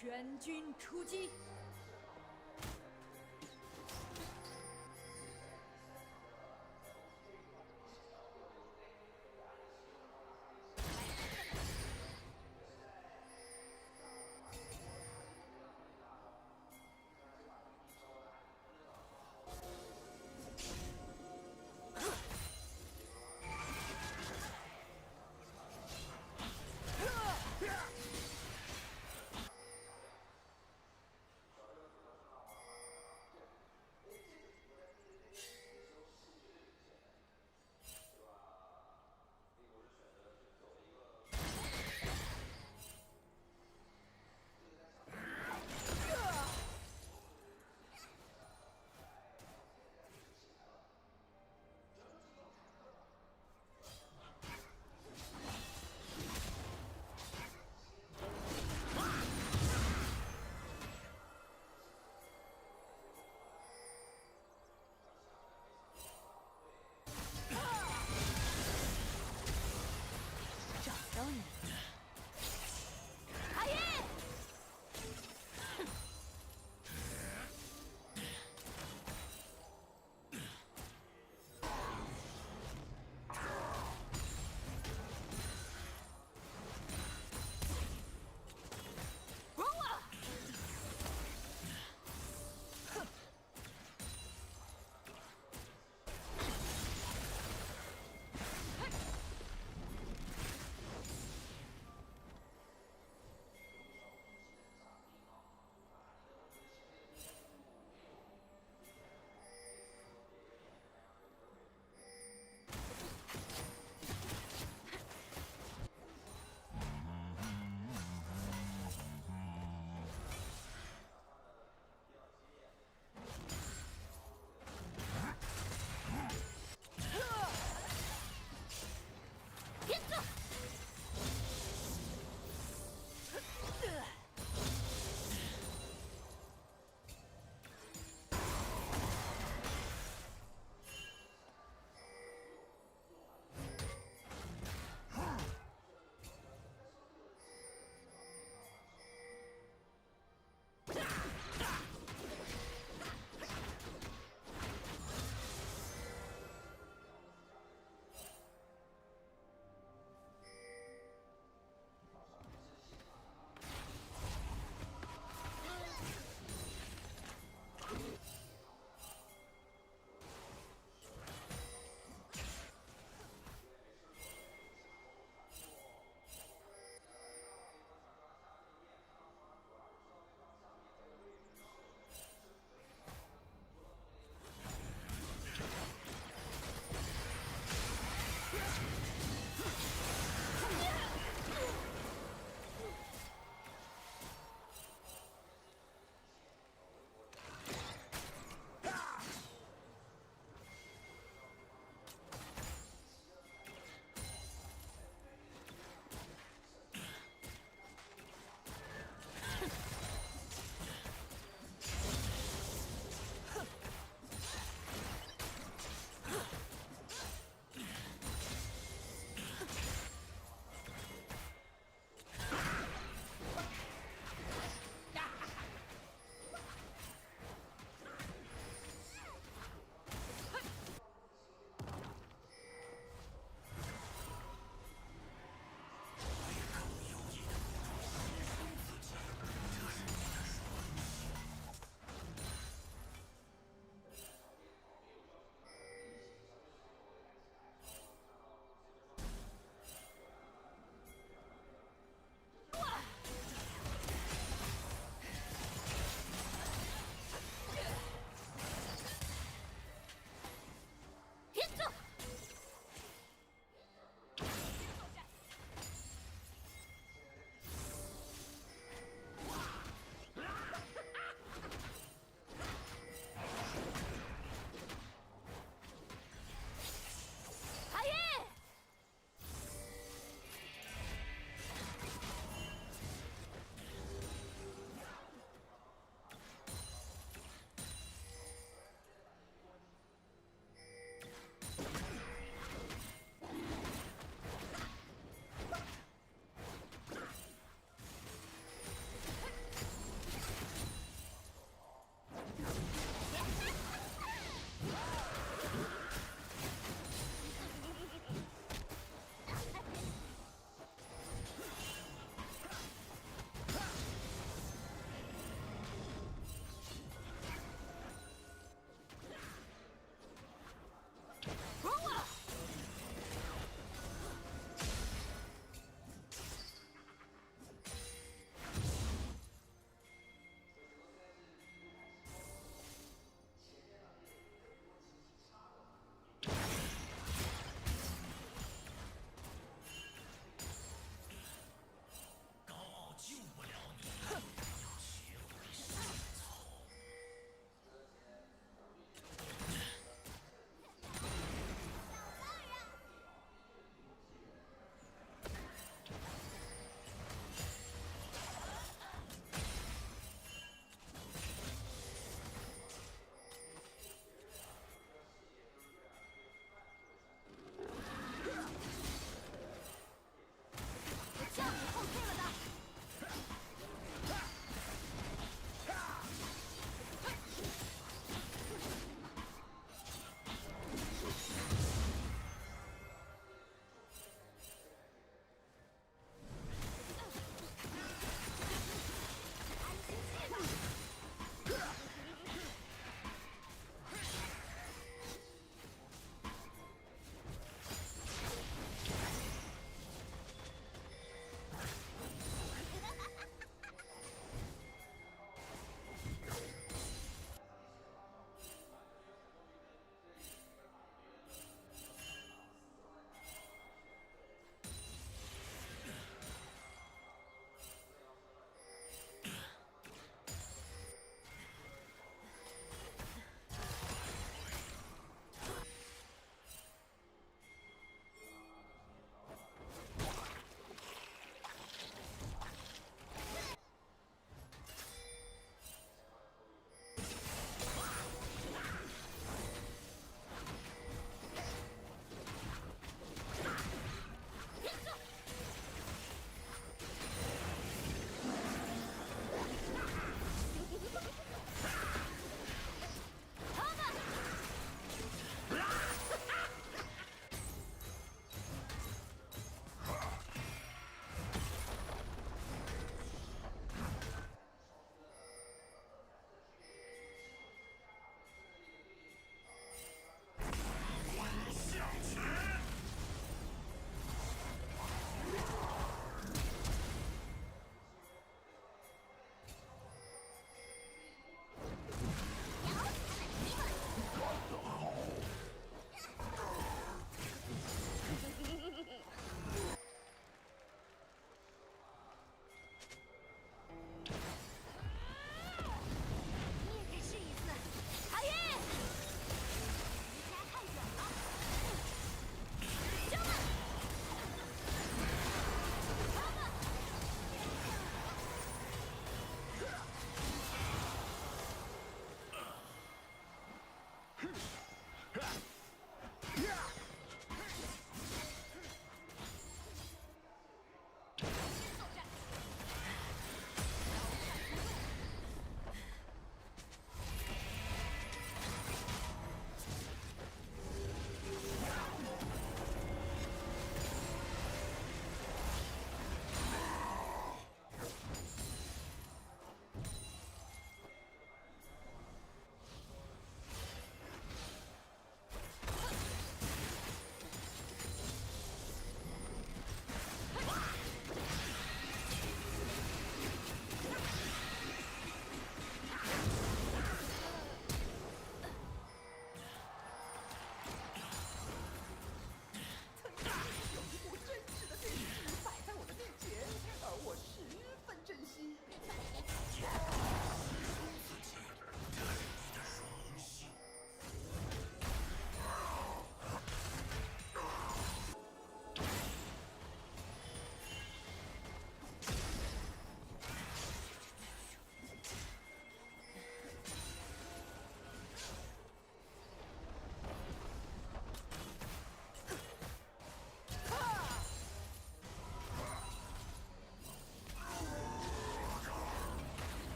全军出击！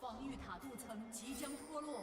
防御塔镀层即将脱落。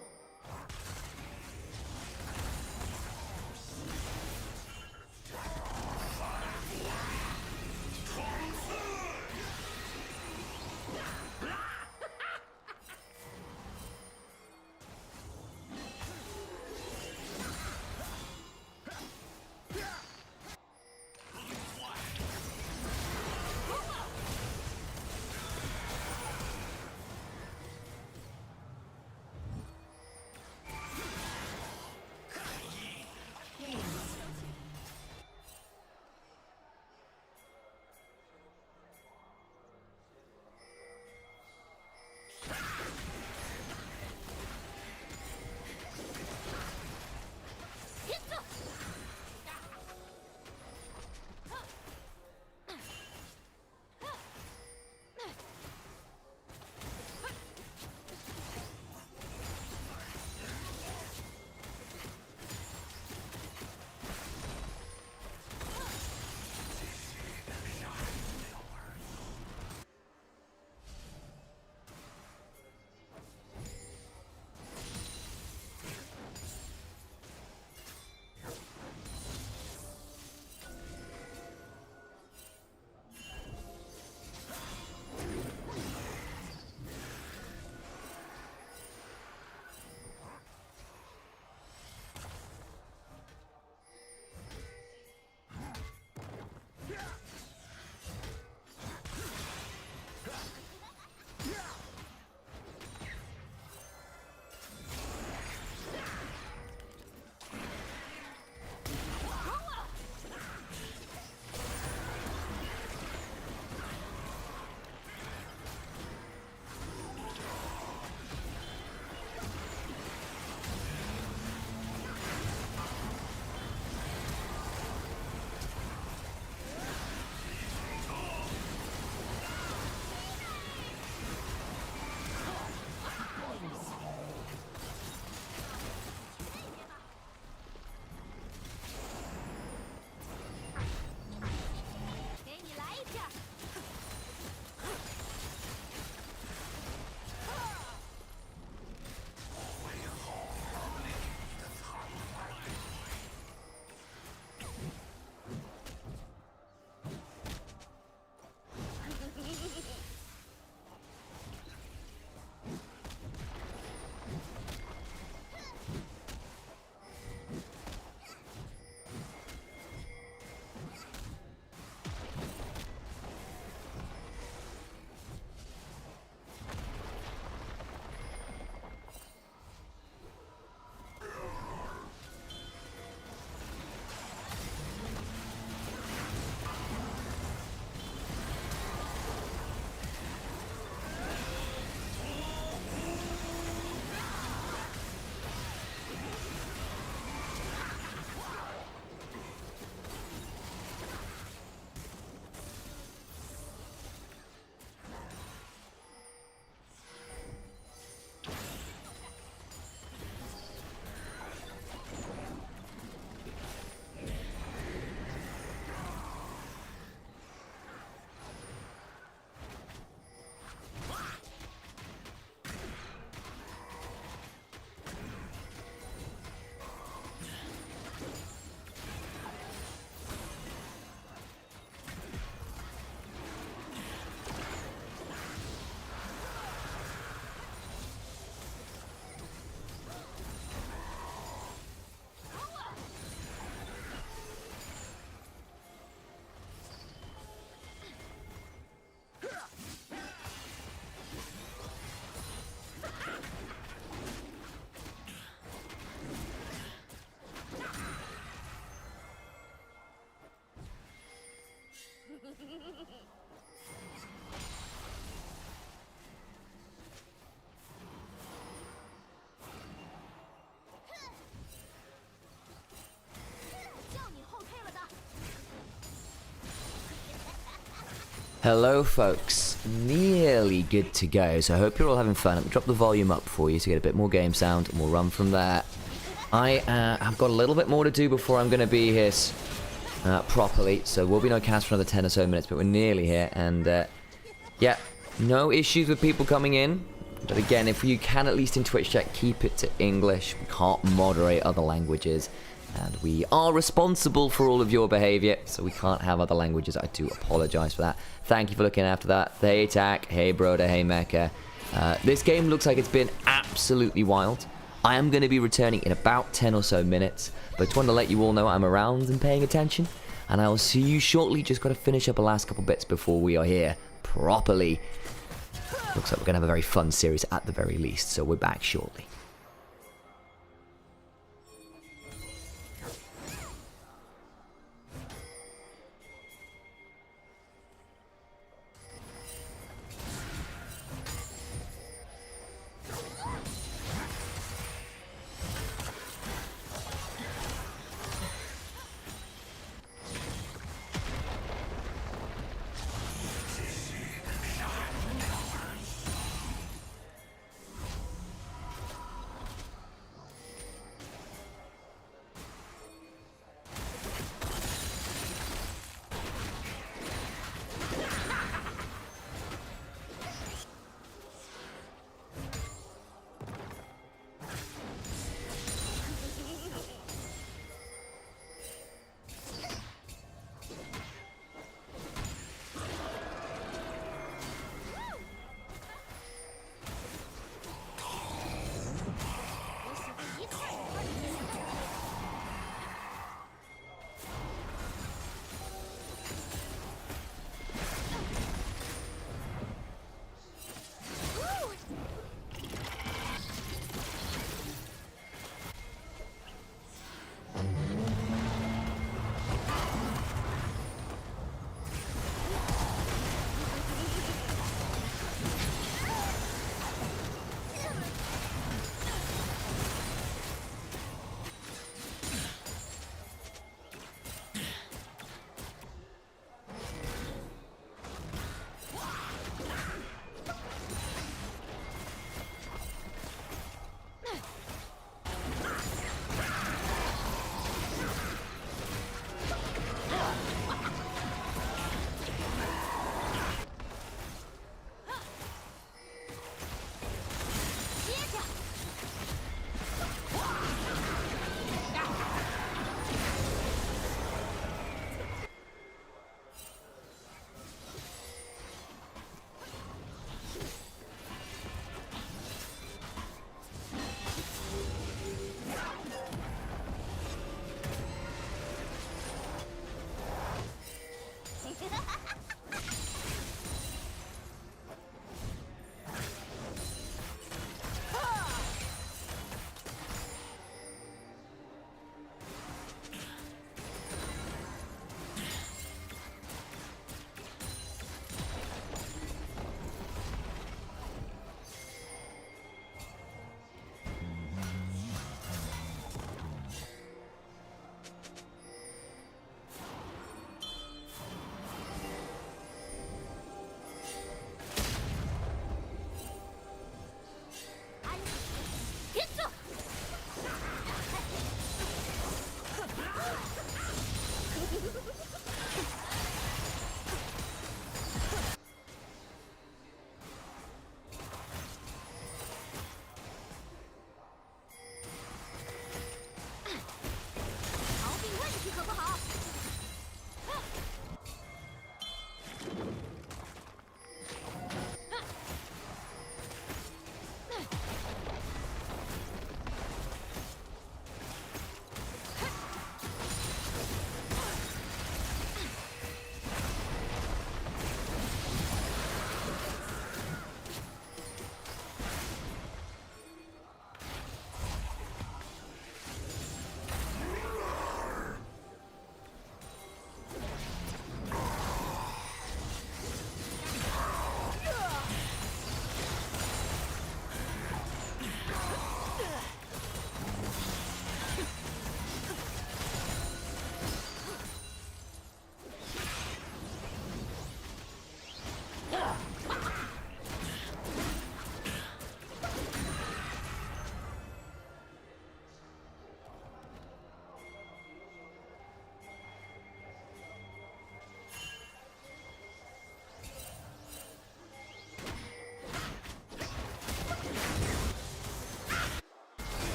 Hello folks, nearly good to go, so I hope you're all having fun. Let me drop the volume up for you to get a bit more game sound, and we'll run from there. I have got a little bit more to do before I'm going to be here properly, so we'll be no cast for another 10 or so minutes, but we're nearly here, and yeah, no issues with people coming in, but again, if you can at least in Twitch chat, keep it to English. We can't moderate other languages. And we are responsible for all of your behavior, so we can't have other languages. I do apologize for that. Thank you for looking after that. Hey, Tack. Hey, Broda. Hey, Mecha. This game looks like it's been absolutely wild. I am going to be returning in about 10 or so minutes, but just wanted to let you all know I'm around and paying attention. And I will see you shortly. Just got to finish up the last couple bits before we are here properly. Looks like we're going to have a very fun series at the very least, so we're back shortly.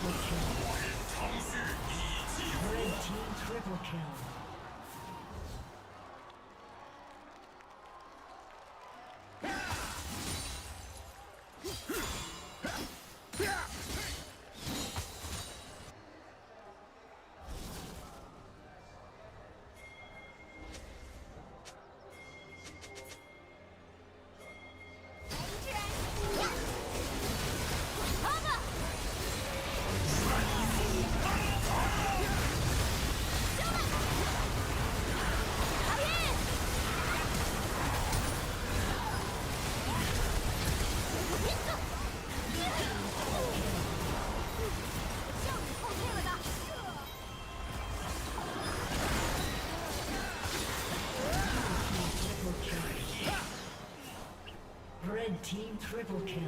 Triple kill. Red team triple kill.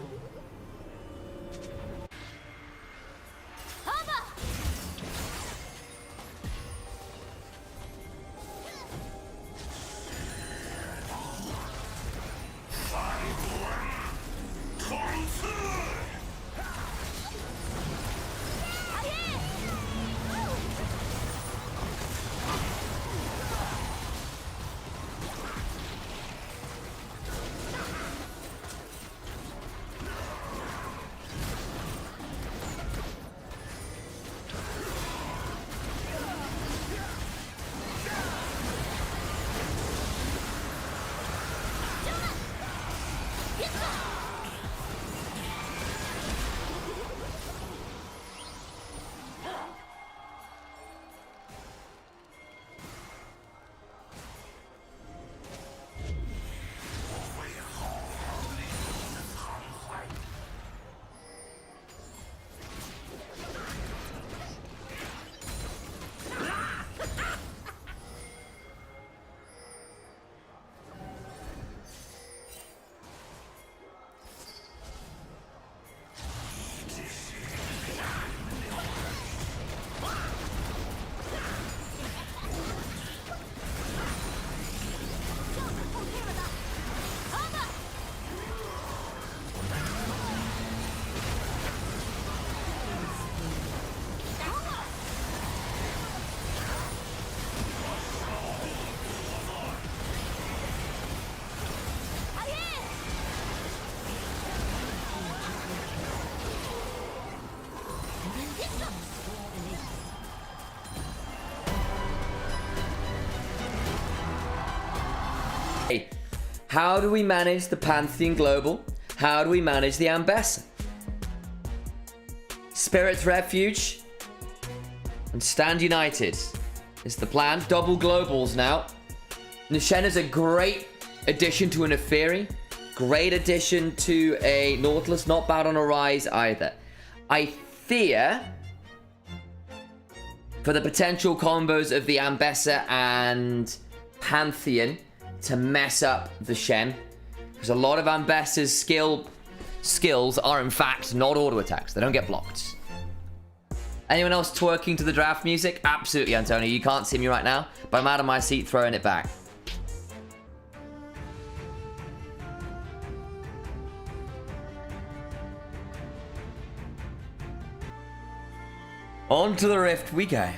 How do we manage the Pantheon Global? How do we manage the Ambessa? Spirit's Refuge and Stand United is the plan. Double globals now. Nishena's a great addition to an Neferi. Great addition to a Nautilus. Not bad on a Rise either. I fear for the potential combos of the Ambessa and Pantheon to mess up the Shen, because a lot of Ambessa's skills are in fact not auto attacks. They don't get blocked. Anyone else twerking to the draft music? Absolutely, Antonio. You can't see me right now, but I'm out of my seat throwing it back. On to the Rift we go.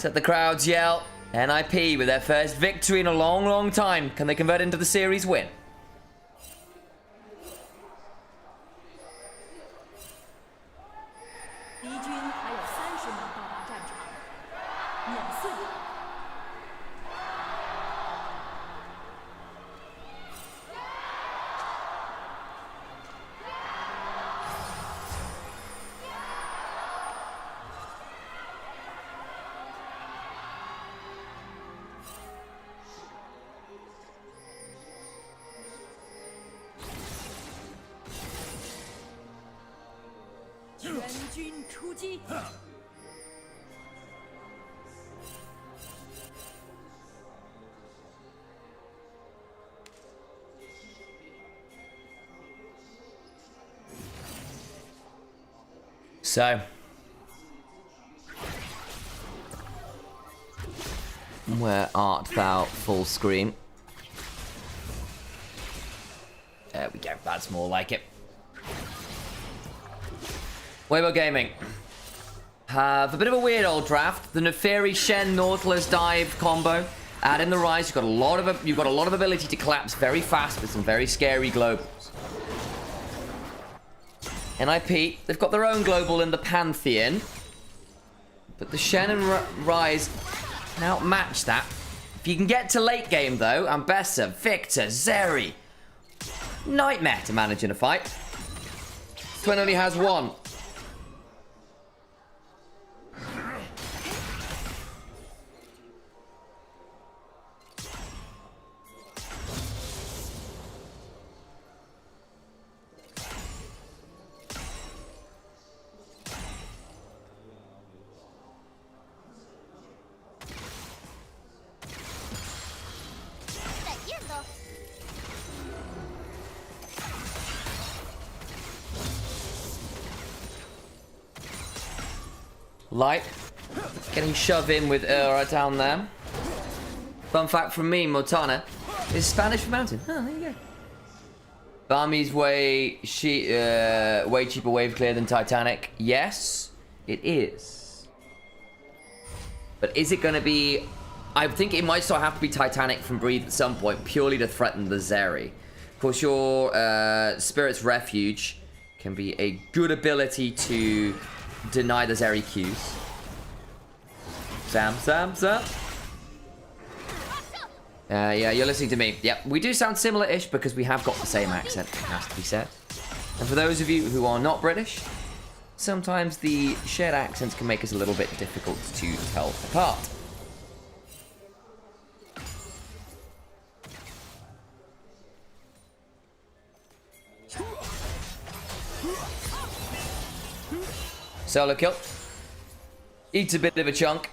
Let the crowds yell. NIP with their first victory in a long, long time. Can they convert into the series win? So, where art thou, full screen? There we go, that's more like it. Weibo Gaming have a bit of a weird old draft. The Neferi Shen Nautilus dive combo. Add in the Rise. You've got a lot of ability to collapse very fast with some very scary globals. NIP, they've got their own global in the Pantheon. But the Shen and Rise can outmatch that. If you can get to late game though, Ambessa, Victor, Zeri. Nightmare to manage in a fight. Twin only has one. Light. Getting shoved in with Ura down there. Fun fact from me, Motana is Spanish for mountain. Oh, there you go. Barmy's way cheaper wave clear than Titanic. Yes, it is. But is it going to be... I think it might still have to be Titanic from Breathe at some point, purely to threaten the Zeri. Of course, your Spirit's Refuge can be a good ability to deny the Zeri Qs. Sam. Yeah, you're listening to me. Yep, we do sound similar-ish because we have got the same accent, it has to be said. And for those of you who are not British, sometimes the shared accents can make us a little bit difficult to tell apart. Solo kill. Eats a bit of a chunk.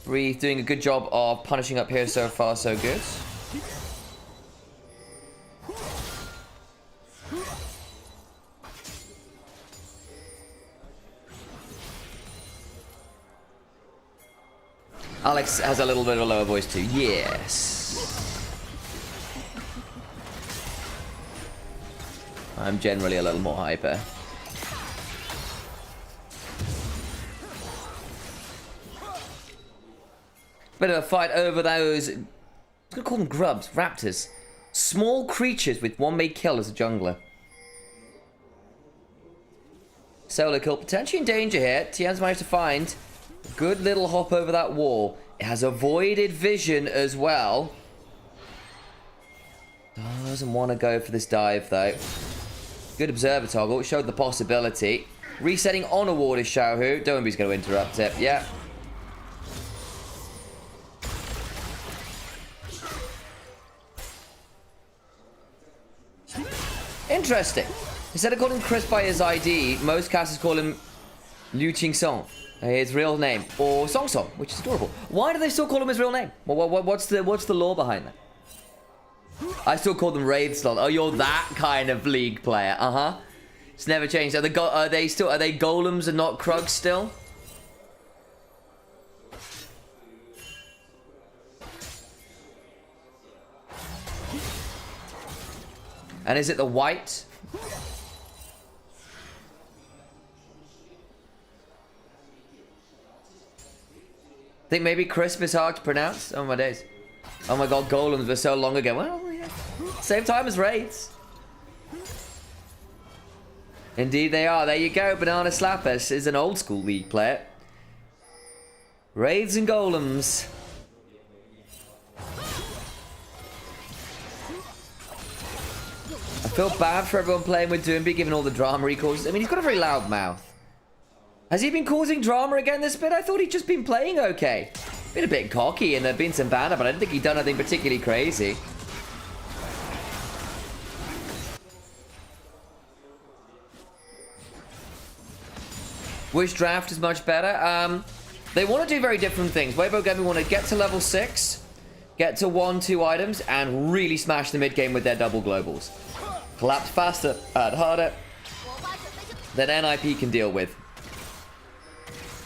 Breathe doing a good job of punishing up here so far, so good. Alex has a little bit of a lower voice too. Yes. I'm generally a little more hyper. Bit of a fight over those, I'm gonna call them grubs, raptors. Small creatures with one made kill as a jungler. Solo kill, potentially in danger here. Tian's managed to find a good little hop over that wall. It has avoided vision as well. Doesn't want to go for this dive though. Good observer toggle, showed the possibility. Resetting on a ward is Xiaohu. Doenby's going to interrupt it, yeah. Interesting. Instead of calling Chris by his ID, most casters call him Liu Qing-song, his real name, or Song Song, which is adorable. Why do they still call him his real name? What's the lore behind that? I still call them Wraith Slot. Oh, you're that kind of League player. Uh-huh. It's never changed. Are they golems and not Krugs still? And is it the white? I think maybe crisp is hard to pronounce. Oh my days. Oh my god, golems were so long ago. Well, yeah. Same time as raids. Indeed they are. There you go. Banana Slappers is an old school League player. Raids and golems. I feel bad for everyone playing with Doomby, given all the drama he causes. I mean, he's got a very loud mouth. Has he been causing drama again this bit? I thought he'd just been playing okay. Been a bit cocky and there'd been some banner, but I didn't think he'd done anything particularly crazy. Which draft is much better? They want to do very different things. Weibo Gaming want to get to level 6, get to 1-2 items, and really smash the mid game with their double globals. Collapse faster, add harder, than NIP can deal with.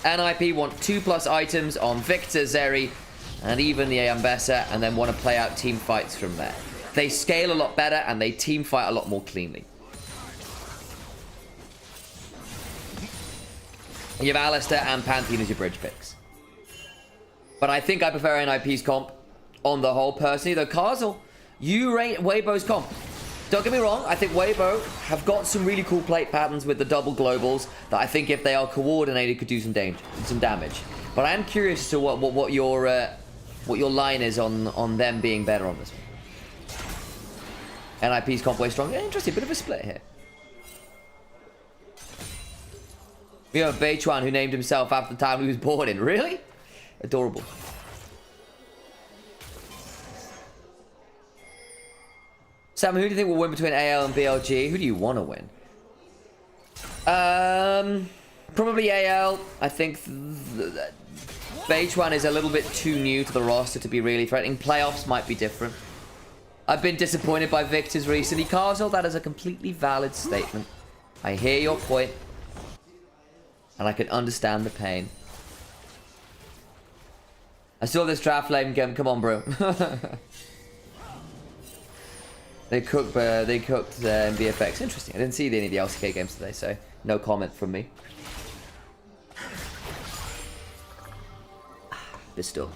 NIP want 2+ items on Victor, Zeri, and even the Ambessa, and then want to play out team fights from there. They scale a lot better, and they team fight a lot more cleanly. You have Alistair and Pantheon as your bridge picks. But I think I prefer NIP's comp on the whole, personally. Though, Karzal, you rate Weibo's comp. Don't get me wrong, I think Weibo have got some really cool plate patterns with the double globals that I think if they are coordinated could do some damage. But I am curious to what your line is on them being better on this one. NIP's comp way strong. Yeah, interesting, bit of a split here. We have Beichuan who named himself after the town he was born in. Really? Adorable. Sam, who do you think will win between AL and BLG? Who do you want to win? Probably AL. I think Beichuan is a little bit too new to the roster to be really threatening. Playoffs might be different. I've been disappointed by Victors recently. Karzal, that is a completely valid statement. I hear your point. And I can understand the pain. I saw this draft lane game. Come on, bro. They cooked in VFX. Interesting. I didn't see any of the LCK games today, so no comment from me. But still.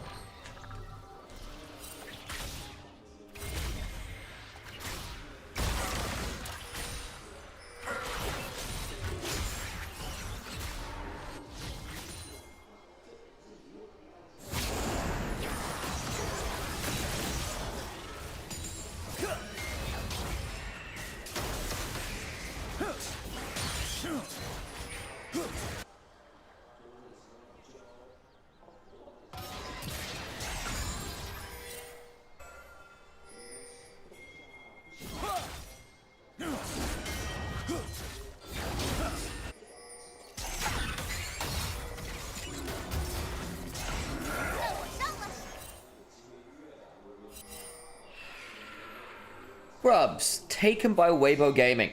Grubs, taken by Weibo Gaming.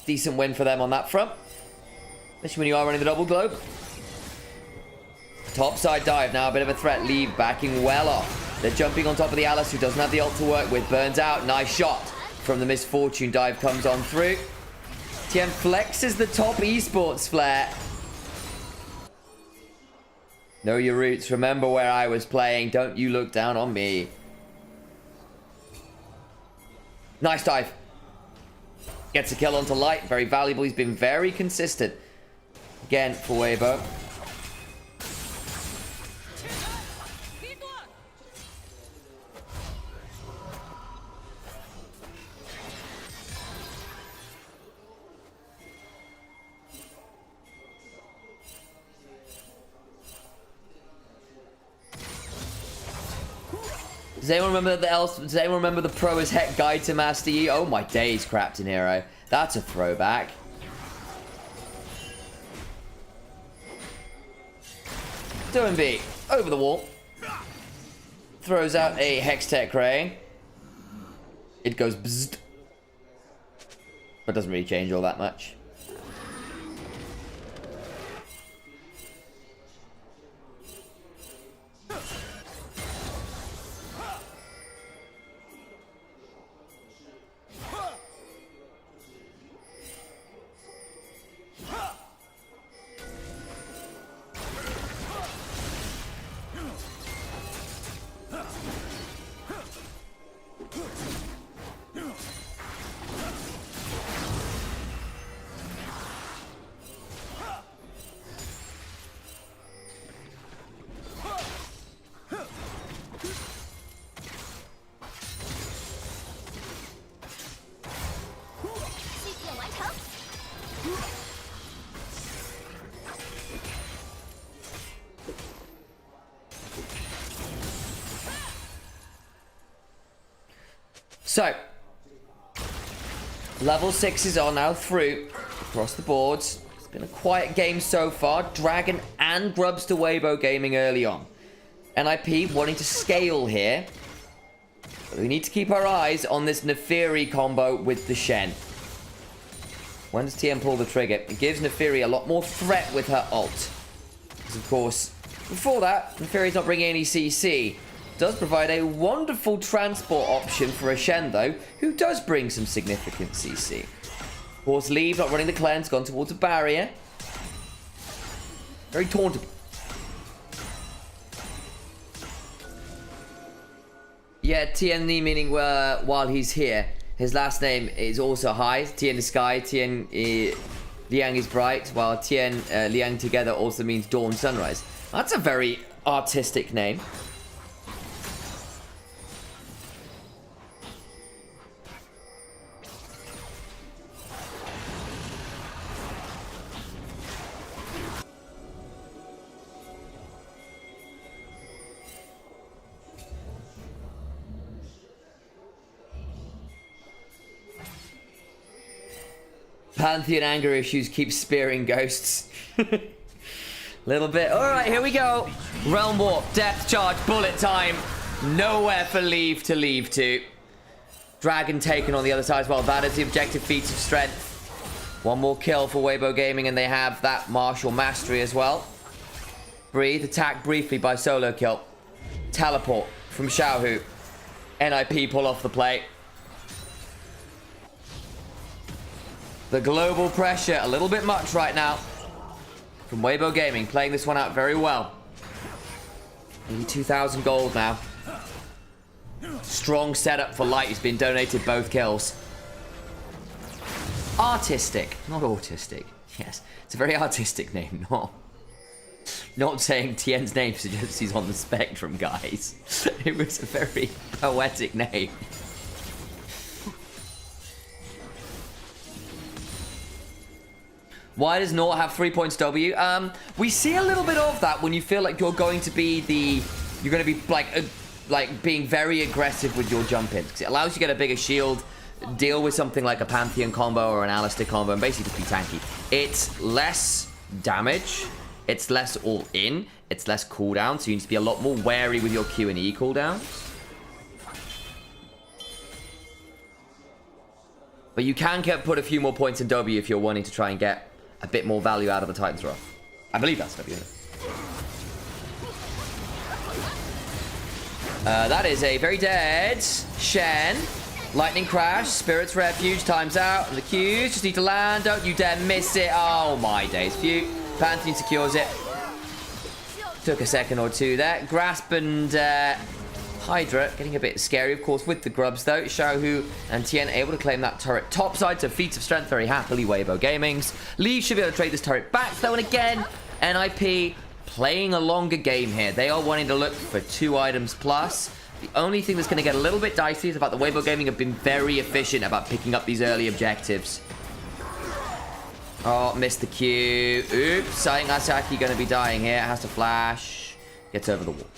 Decent win for them on that front. Especially when you are running the double globe. Topside dive, now a bit of a threat. Leave backing well off. They're jumping on top of the Alice, who doesn't have the ult to work with. Burns out, nice shot from the Misfortune. Dive comes on through. TM flexes the top esports flare. Know your roots, remember where I was playing. Don't you look down on me. Nice dive. Gets a kill onto Light. Very valuable. He's been very consistent. Again, for Weibo. Does anyone remember the Pro as Heck Guide to Master Yi? Oh my days, Crafton Hero. That's a throwback. Doinby, over the wall. Throws out a Hextech Ray. It goes bzzzt. But doesn't really change all that much. So, level 6s are now through across the boards. It's been a quiet game so far. Dragon and Grubs to Weibo Gaming early on. NIP wanting to scale here. But we need to keep our eyes on this Neferi combo with the Shen. When does TM pull the trigger? It gives Neferi a lot more threat with her ult. Because, of course, before that, Neferi's not bringing any CC. Does provide a wonderful transport option for a Shen, though, who does bring some significant CC. Of course, Leave not running the cleanse, gone towards a barrier. Very tauntable. Yeah, TNE meaning while he's here. His last name is also high. Tien is sky, Tien Liang is bright, while Tien Liang together also means dawn sunrise. That's a very artistic name. Pantheon anger issues keep spearing ghosts. Little bit. Alright, here we go. Realm Warp, Depth Charge, Bullet Time. Nowhere for leave to leave to. Dragon taken on the other side as well. That is the objective feats of strength. One more kill for Weibo Gaming, and they have that martial mastery as well. Breathe, attack briefly by solo kill. Teleport from Xiaohu. NIP pull off the plate. The global pressure, a little bit much right now. From Weibo Gaming, playing this one out very well. 82,000 gold now. Strong setup for Light. He's been donated both kills. Artistic, not autistic. Yes, it's a very artistic name, not saying Tien's name suggests he's on the spectrum, guys. It was a very poetic name. Why does Nort have 3 points W? We see a little bit of that when you feel like you're going to be like being very aggressive with your jump ins. It allows you to get a bigger shield, deal with something like a Pantheon combo or an Alistar combo, and basically just be tanky. It's less damage, it's less all in, it's less cooldown, so you need to be a lot more wary with your Q and E cooldowns. But you can put a few more points in W if you're wanting to try and get a bit more value out of the Titan's Wrath. I believe that's W. That is a very dead Shen. Lightning Crash, Spirit's Refuge, time's out. And the Qs just need to land. Don't you dare miss it. Oh my days. Phew. Pantheon secures it. Took a second or two there. Grasp and Hydra getting a bit scary, of course, with the grubs, though. Xiaohu and Tien able to claim that turret topside, so feats of strength very happily. Weibo Gaming's. Lee should be able to trade this turret back, though, and again, NIP playing a longer game here. They are wanting to look for 2 items plus. The only thing that's going to get a little bit dicey is about the Weibo Gaming have been very efficient about picking up these early objectives. Oh, missed the Q. Oops, I think Asaki going to be dying here. Has to flash. Gets over the wall.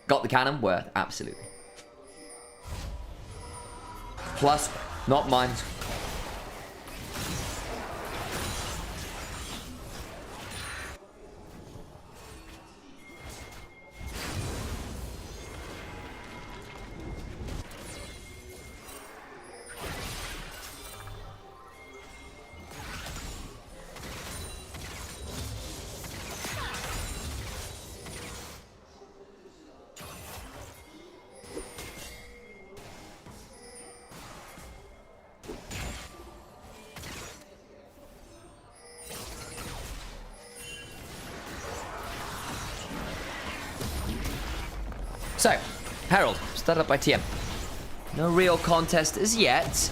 Got the cannon, worth, absolutely. Plus, not mine. So, Herald, started up by TM. No real contest as yet.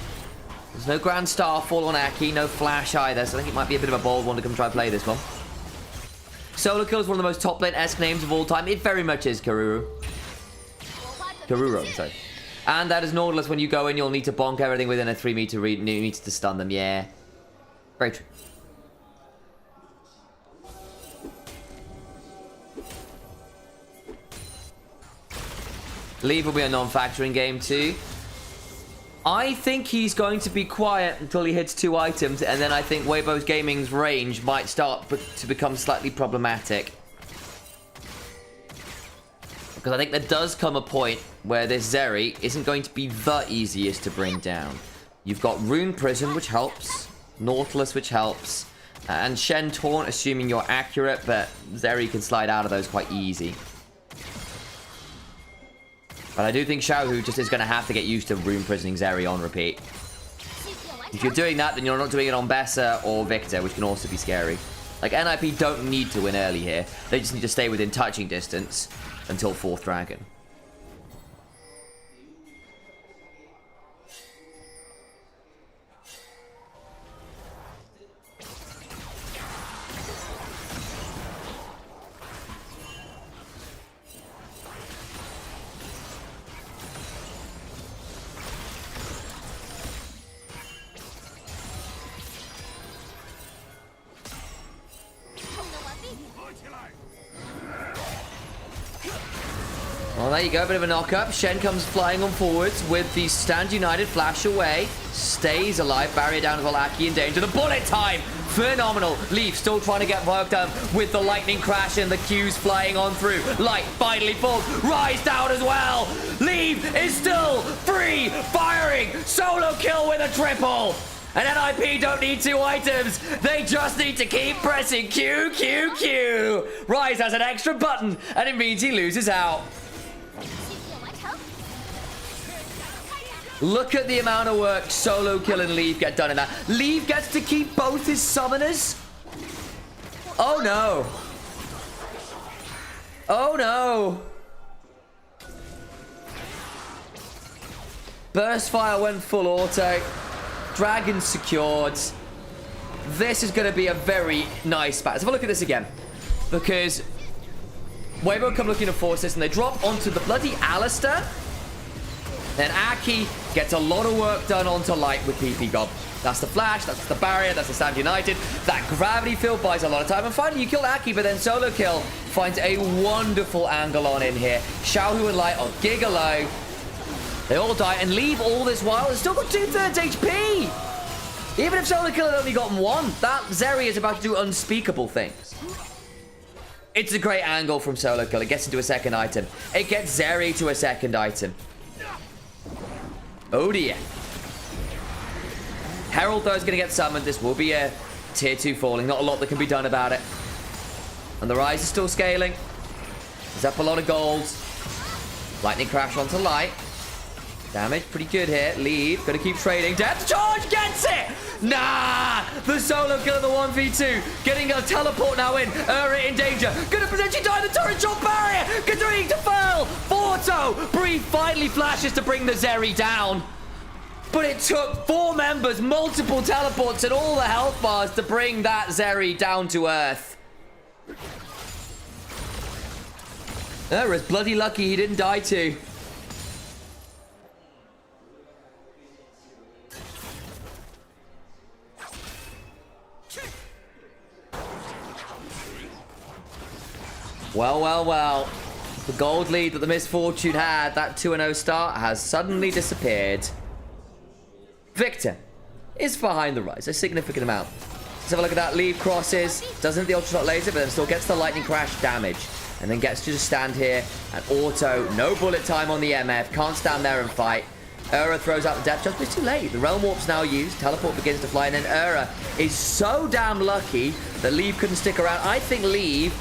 There's no Grand Starfall on Aki, no Flash either, so I think it might be a bit of a bold one to come try and play this one. Solo Kill is one of the most top lane-esque names of all time. It very much is Karuro, sorry. And that is Nautilus. When you go in, you'll need to bonk everything within a 3 meter reach. You need to stun them, yeah. Very true. Leave will be a non-factoring game too. I think he's going to be quiet until he hits 2 items, and then I think Weibo's Gaming's range might start to become slightly problematic. Because I think there does come a point where this Zeri isn't going to be the easiest to bring down. You've got Rune Prison, which helps. Nautilus, which helps. And Shen Taunt, assuming you're accurate, but Zeri can slide out of those quite easy. But I do think Xiaohu just is going to have to get used to Rune Prisoning Zeri on repeat. If you're doing that, then you're not doing it on Bessa or Victor, which can also be scary. Like, NIP don't need to win early here. They just need to stay within touching distance until 4th dragon. Well, there you go, bit of a knock-up. Shen comes flying on forwards with the Stand United flash away. Stays alive, barrier down to the Lackey in danger. The bullet time! Phenomenal. Leaf still trying to get work done with the lightning crash and the Qs flying on through. Light finally falls. Rise down as well. Leaf is still free, firing. Solo kill with a triple. And NIP don't need 2 items. They just need to keep pressing Q, Q, Q. Rise has an extra button, and it means he loses out. Look at the amount of work Solo Kill and Leaf get done in that. Leaf gets to keep both his summoners. Oh no. Oh no. Burst Fire went full auto. Dragon secured. This is going to be a very nice battle. Let's have a look at this again. Because Weibo come looking to force this and they drop onto the bloody Alistair. Then Aki gets a lot of work done onto Light with PP Gob. That's the flash, that's the barrier, that's the Stand United. That gravity field buys a lot of time. And finally, you kill Aki, but then Solo Kill finds a wonderful angle on in here. Xiaohu and Light are giga low. They all die and leave all this while. It's still got 2/3 HP. Even if Solo Kill had only gotten 1, that Zeri is about to do unspeakable things. It's a great angle from Solo Kill. It gets into a second item. It gets Zeri to a second item. Oh dear. Herald, though, is going to get summoned. This will be a tier 2 falling. Not a lot that can be done about it. And the Rise is still scaling. He's up a lot of gold. Lightning crash onto Light. Damage pretty good here. Leave. Gonna keep trading. Death charge gets it! Nah! The Solo Kill in the 1v2. Getting a teleport now in. In danger. Gonna potentially die. The turret shot barrier. Continuing to fail. Forto. Bree finally flashes to bring the Zeri down. But it took 4 members, multiple teleports, and all the health bars to bring that Zeri down to earth. Is bloody lucky he didn't die too. Well, well, well. The gold lead that the Misfortune had, that 2-0 start, has suddenly disappeared. Victor is behind the Rise, a significant amount. Let's have a look at that. Leave crosses, doesn't the Ultra Shot laser, but then still gets the Lightning Crash damage. And then gets to just stand here and auto. No bullet time on the MF. Can't stand there and fight. Throws out the death just, but it's too late. The Realm Warp's now used. Teleport begins to fly, and then is so damn lucky that Leave couldn't stick around. I think Leave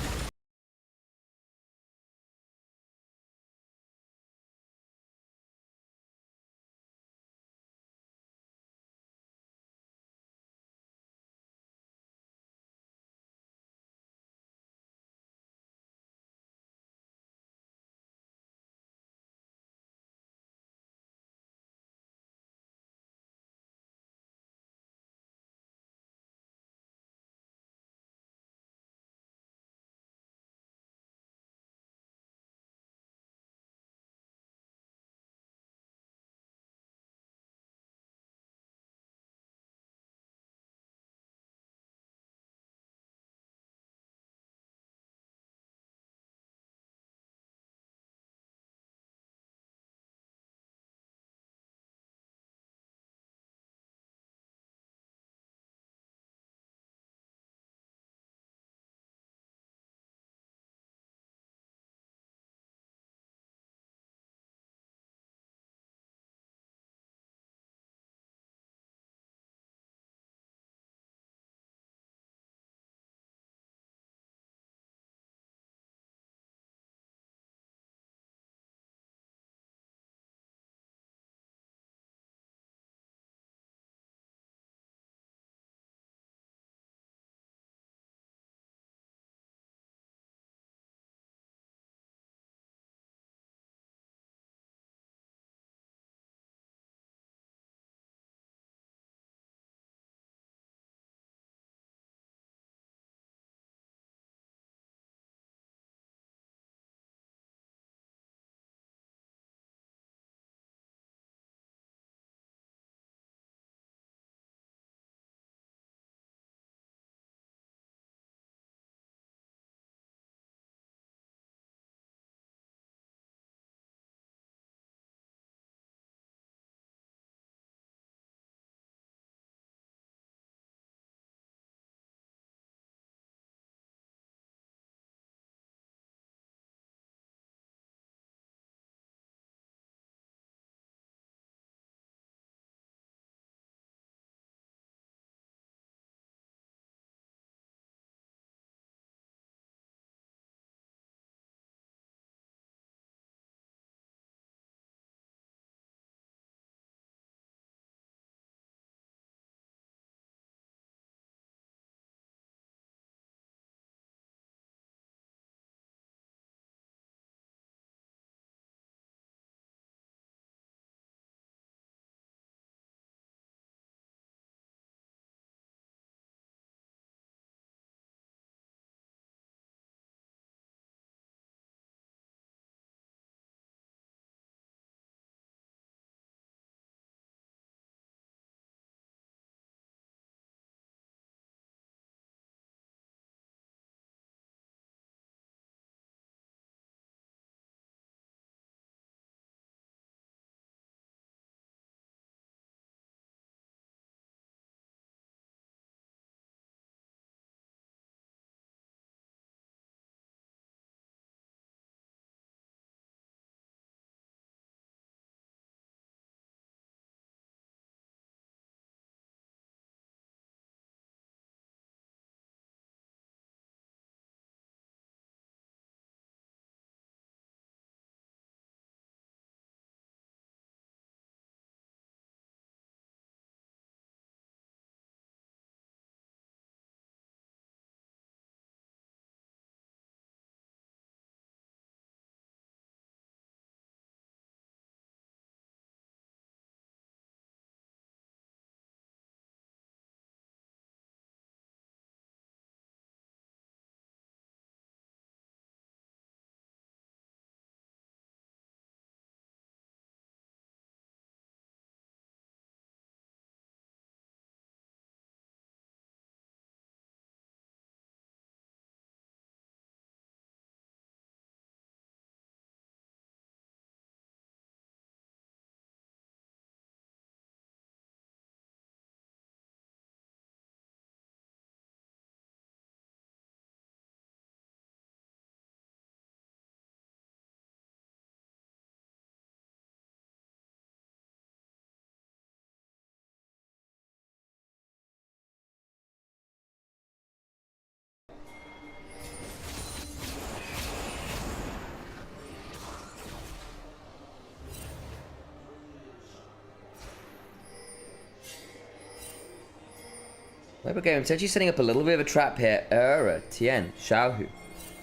Weber game potentially setting up a little bit of a trap here. Tien, Xiaohu.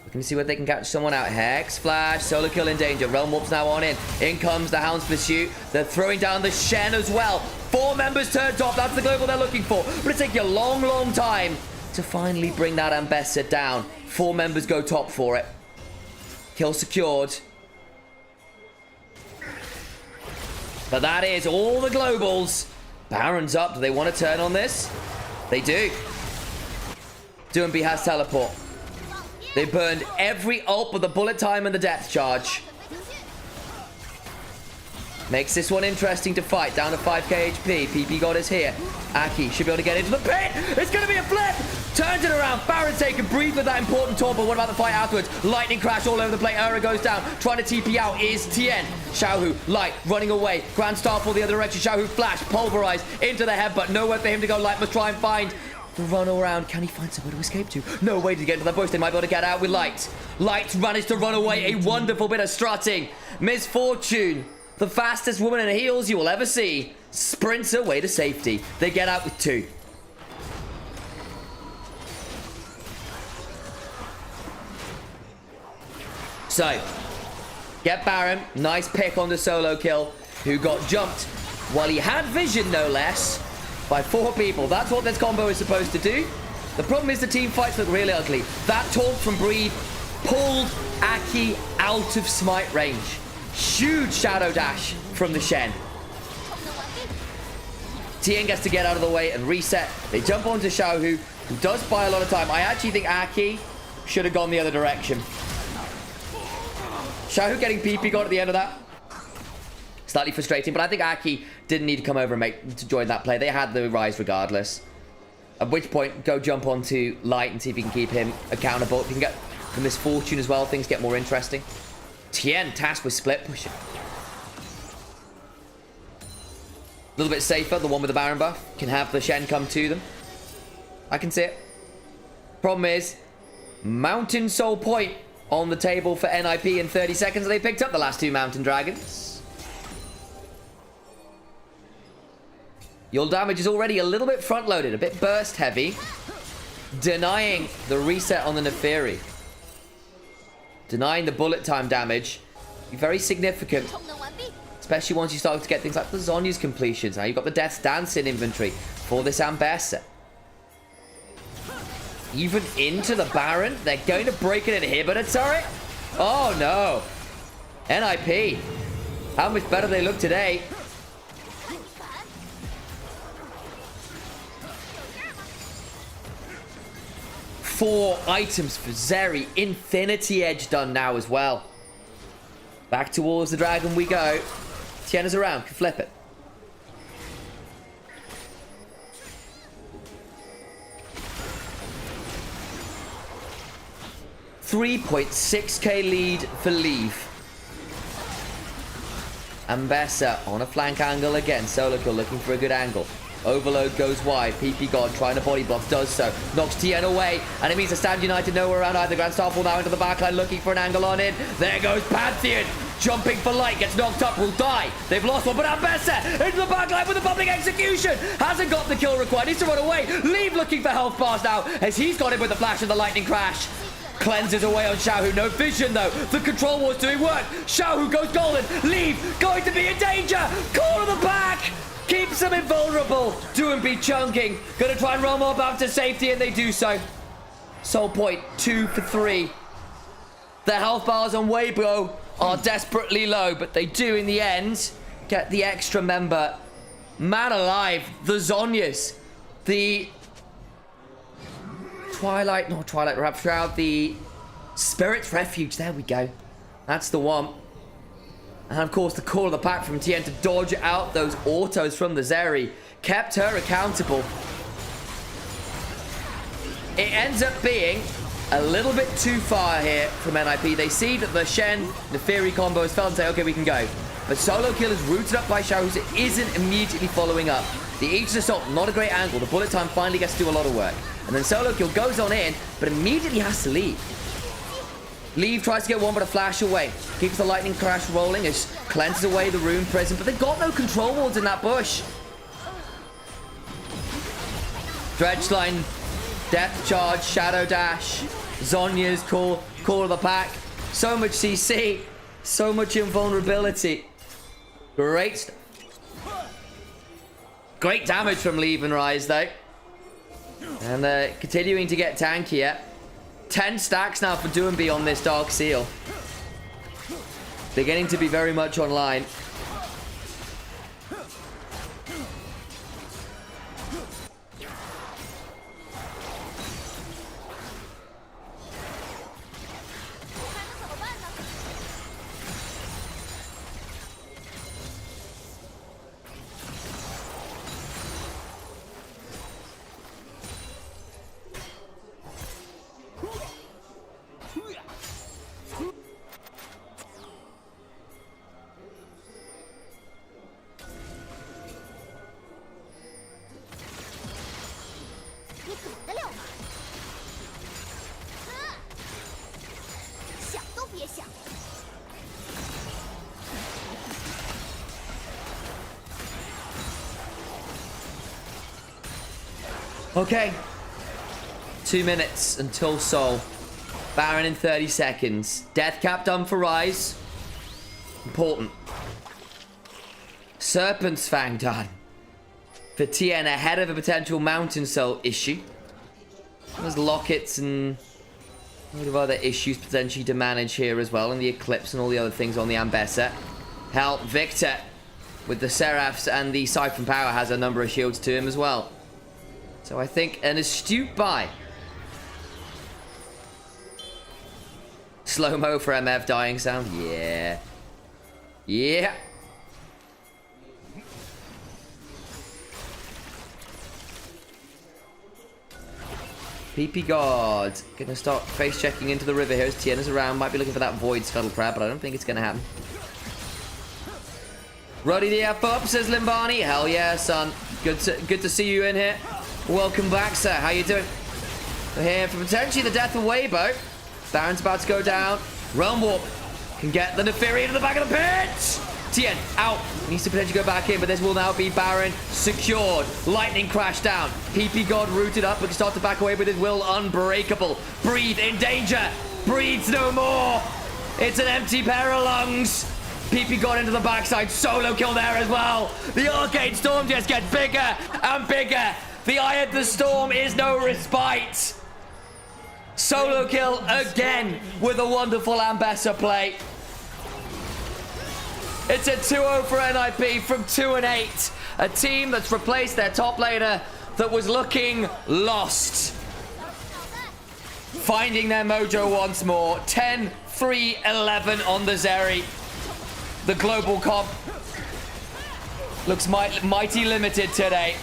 Looking to see whether they can catch someone out. Hex, Flash, Solo Kill in danger. Realm Warp's now on in. In comes the Hound's Pursuit. They're throwing down the Shen as well. 4 members turn top. That's the global they're looking for. But it's taking a long, long time to finally bring that Ambessa down. 4 members go top for it. Kill secured. But that is all the globals. Baron's up. Do they want to turn on this? They do. Doomby has teleport. They burned every ult but the bullet time and the depth charge. Makes this one interesting to fight. Down to 5k HP. PP God is here. Aki should be able to get into the pit. It's going to be a flip. Turns it around. Baron's taken. Breathe with that important taunt. But what about the fight afterwards? Lightning crash all over the plate. Ura goes down. Trying to TP out is Tien. Xiaohu, Light, running away. Grand Star for the other direction. Xiaohu flash. Pulverized into the head. But nowhere for him to go. Light must try and find the run around. Can he find somewhere to escape to? No way to get into the bush. They might be able to get out with Light. Light managed to run away. A wonderful bit of strutting. Misfortune. The fastest woman in heels you will ever see. Sprints away to safety. They get out with 2. So, get Baron. Nice pick on the solo kill. Who got jumped while he had vision, no less, by 4 people. That's what this combo is supposed to do. The problem is the team fights look really ugly. That taunt from Breed pulled Aki out of smite range. Huge shadow dash from the Shen. Tien gets to get out of the way and reset. They jump onto Xiaohu, who does buy a lot of time. I actually think Aki should have gone the other direction. Xiaohu getting PP got at the end of that. Slightly frustrating, but I think Aki didn't need to come over and to join that play. They had the rise regardless. At which point, go jump onto Light and see if you can keep him accountable. If you can get the Misfortune as well, things get more interesting. Tien tasked with split pushing. A little bit safer, the one with the Baron buff. Can have the Shen come to them. I can see it. Problem is, Mountain Soul Point on the table for NIP in 30 seconds. They picked up the last 2 Mountain Dragons. Your damage is already a little bit front-loaded, a bit burst heavy. Denying the reset on the Neferi. Denying the bullet time damage. Very significant. Especially once you start to get things like the Zhonya's completions. Now you've got the Death's Dance in inventory for this Ambessa. Even into the Baron. They're going to break an inhibitor turret. Oh no. NIP. How much better they look today. Four items for Zeri. Infinity Edge done now as well. Back towards the dragon we go. Tien is around. Can flip it. $3.6k lead for Leave. Ambessa on a flank angle again. Solo Kill looking for a good angle. Overload goes wide. PP God trying to body block. Does so. Knocks Tien away. And it means the Stand United nowhere around either. Grand Starfall now into the backline looking for an angle on in. There goes Pantheon. Jumping for Light. Gets knocked up. Will die. They've lost one. But Ambessa into the backline with a public execution. Hasn't got the kill required. Needs to run away. Leave looking for health bars now as he's got him with the flash and the lightning crash. Cleanses away on Xiaohu. No vision though. The control war's doing work. Xiaohu goes golden. Leave. Going to be in danger. Call to the back. Keeps them invulnerable. WBG chunking. Gonna try and roll more back to safety, and they do so. Soul Point, 2 for 3. The health bars on Weibo are desperately low, but they do, in the end, get the extra member. Man alive, the Zhonyas. The Not Twilight Rapture, the Spirit's Refuge. There we go. That's the one. And of course, the call of the pack from Tien to dodge out those autos from the Zeri kept her accountable. It ends up being a little bit too far here from NIP. They see that the Shen Neferi combo has failed and say, okay, we can go. But Solo Kill is rooted up by Xiaohu, so it isn't immediately following up. The Aegis Assault, not a great angle. The bullet time finally gets to do a lot of work. And then Solo Kill goes on in, but immediately has to leave. Leave tries to get one, but a flash away. Keeps the lightning crash rolling as cleanses away the rune prison, but they've got no control wards in that bush. Dredgeline, Depth Charge, Shadow Dash, Zhonya's Call of the Pack. So much CC, so much invulnerability. Great stuff. Great damage from Nymaera though. And continuing to get tankier. 10 stacks now for Doomby on this Dark Seal. Beginning to be very much online. Okay. 2 minutes until Soul. Baron in 30 seconds. Death cap done for Rise. Important. Serpent's Fang done for Tien ahead of a potential Mountain Soul issue. There's Lockets and a lot of other issues potentially to manage here as well. And the Eclipse and all the other things on the Ambessa. Hell, Victor with the Seraphs and the Siphon Power has a number of shields to him as well. So I think an astute buy. Slow-mo for MF dying sound. Yeah. Yeah. PP God. Gonna start face checking into the river here as Tien is around. Might be looking for that Void Scuttle Crab, but I don't think it's gonna happen. Roddy the F up, says Limbani. Hell yeah, son. Good to see you in here. Welcome back, sir. How you doing? We're here for potentially the death of Weibo. Baron's about to go down. Realm Warp can get the Neferi into the back of the pit. Tien out. Needs to potentially go back in, but this will now be Baron secured. Lightning crash down. PP God rooted up, but can start to back away with his will unbreakable. Breathe in danger. Breathes no more. It's an empty pair of lungs. PP got into the backside. Solo kill there as well. The Arcade Storm just gets bigger and bigger. The Eye of the Storm is no respite. Solo kill again with a wonderful Ambessa play. It's a 2-0 for NIP from 2-8. A team that's replaced their top laner that was looking lost. Finding their mojo once more. 10-3-11 on the Zeri. The global comp looks mighty limited today.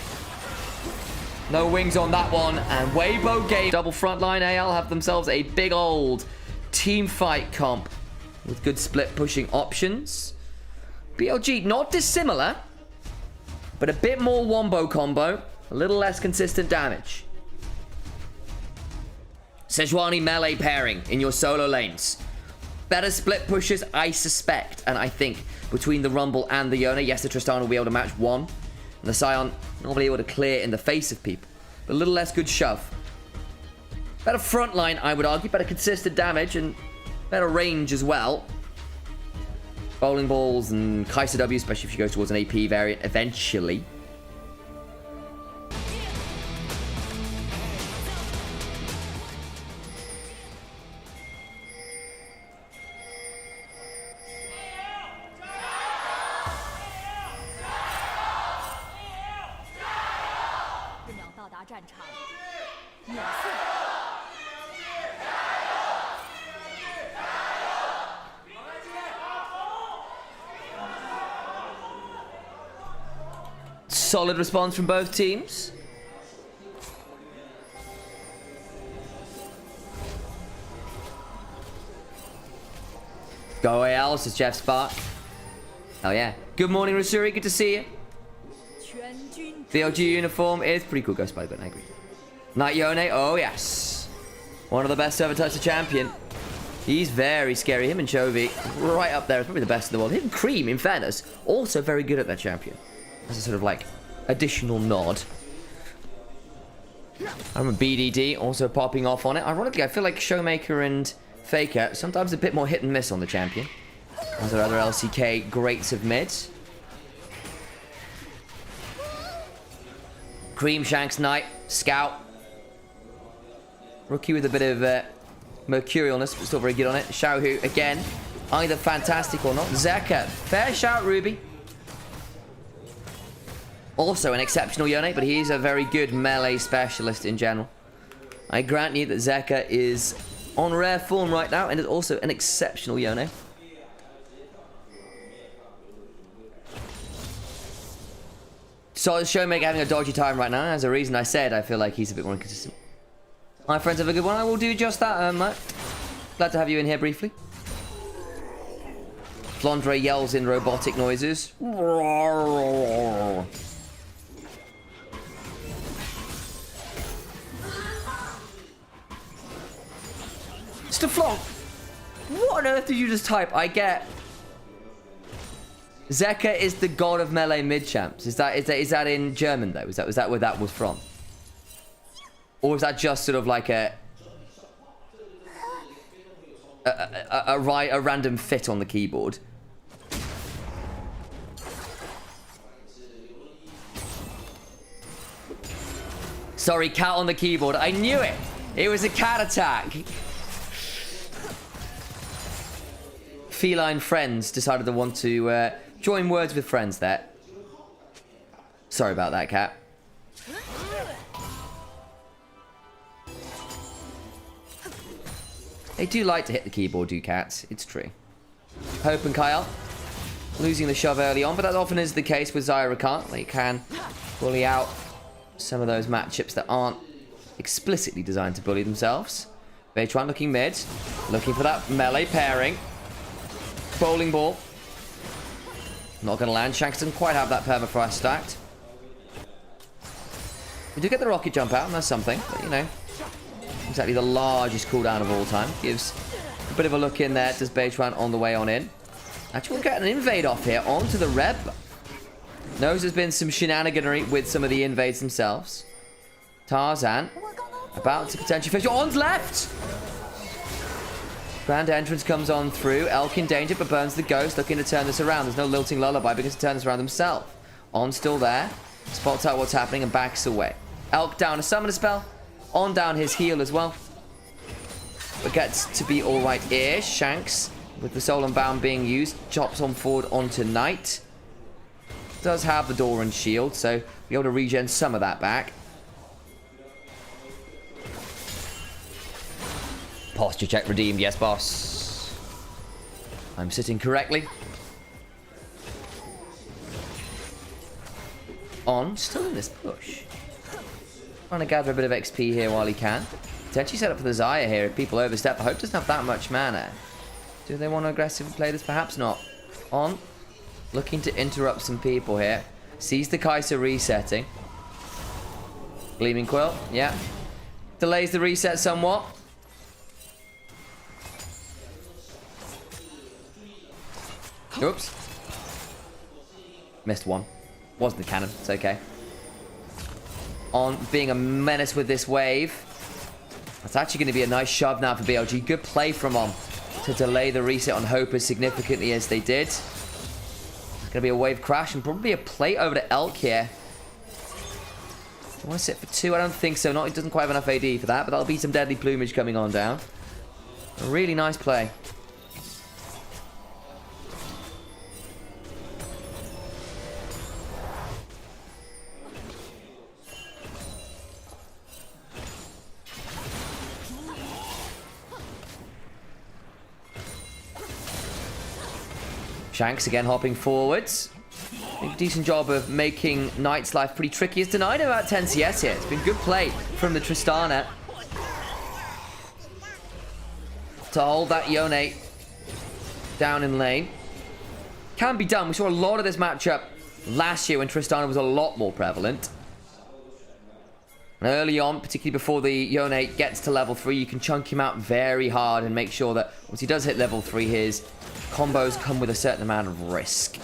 No wings on that one. And Weibo gave double frontline. AL have themselves a big old team fight comp with good split pushing options. BLG, not dissimilar, but a bit more wombo combo. A little less consistent damage. Sejuani melee pairing in your solo lanes. Better split pushes, I suspect. And I think between the Rumble and the Yone, yes, the Tristan will be able to match one. And the Scion not be able to clear in the face of people. But a little less good shove. Better front line, I would argue. Better consistent damage and better range as well. Bowling balls and Kaiser W, especially if she goes towards an AP variant eventually. Solid response from both teams. Go AL, says Jeff Spark. Hell yeah. Good morning, Rasuri. Good to see you. VLG uniform is pretty cool. Ghost Spider, I agree. Night Yone. Oh, yes. One of the best to ever touch the champion. He's very scary. Him and Chovy, right up there. It's probably the best in the world. Him and Cream, in fairness, also very good at that champion. As a sort of like additional nod. I remember BDD also popping off on it. Ironically, I feel like Showmaker and Faker sometimes a bit more hit and miss on the champion. As are other LCK greats of mid. Cream, Shanks, Knight, Scout. Rookie with a bit of mercurialness, but still very good on it. Xiaohu, again, either fantastic or not. Zeka, fair shout, Ruby. Also an exceptional Yone, but he is a very good melee specialist in general. I grant you that Zeka is on rare form right now, and is also an exceptional Yone. So Showmaker having a dodgy time right now. As a reason I said, I feel like he's a bit more inconsistent. My friends, have a good one. I will do just that, Matt. Glad to have you in here briefly. Flandre yells in robotic noises. Mr. Flonk, what on earth did you just type? I get... Zeka is the god of melee mid-champs. Is that in German, though? Was that where that was from? Or was that just sort of like a random fit on the keyboard? Sorry, cat on the keyboard. I knew it. It was a cat attack. Feline friends decided to want to join words with friends there. Sorry about that, cat. They do like to hit the keyboard, do cats. It's true. Hope and Kyle losing the shove early on, but that often is the case with Zyra Khan. They can bully out some of those matchups that aren't explicitly designed to bully themselves. Beitran looking mid, looking for that melee pairing. Bowling ball. Not going to land. Shanks doesn't quite have that permafrost stacked. We do get the rocket jump out, and that's something. But, you know, exactly the largest cooldown of all time. Gives a bit of a look in there. Does Beitran on the way on in. Actually, we'll get an invade off here onto the Reb. Knows there's been some shenaniganery with some of the invades themselves. Tarzan about to potentially finish. On's left! Grand entrance comes on through. Elk in danger, but burns the ghost, looking to turn this around. There's no lilting lullaby because to turn this around himself. On still there. Spots out what's happening and backs away. Elk down a summoner spell. On down his heal as well. But gets to be alright-ish. Shanks, with the Soul Unbound being used, chops on forward onto Knight. Does have the door and shield, so be able to regen some of that back. Posture check redeemed. Yes, boss. I'm sitting correctly. On. Still in this push. Trying to gather a bit of XP here while he can. Potentially set up for the Xayah here if people overstep. I hope doesn't have that much mana. Do they want to aggressively play this? Perhaps not. On. Looking to interrupt some people here. Sees the Kai'Sa resetting. Gleaming Quill. Yeah. Delays the reset somewhat. Oops. Missed one. Wasn't the cannon. It's okay. On being a menace with this wave. That's actually going to be a nice shove now for BLG. Good play from On to delay the reset on Hope as significantly as they did. It's going to be a wave crash and probably a plate over to Elk here. Do you want to sit for 2? I don't think so. Not, it doesn't quite have enough AD for that, but that'll be some deadly plumage coming on down. A really nice play. Shanks again hopping forwards. A decent job of making Knight's life pretty tricky. It's denied about 10 CS here. It's been good play from the Tristana to hold that Yone down in lane. Can be done. We saw a lot of this matchup last year when Tristana was a lot more prevalent. And early on, particularly before the Yone gets to level 3, you can chunk him out very hard and make sure that once he does hit level 3, his combos come with a certain amount of risk.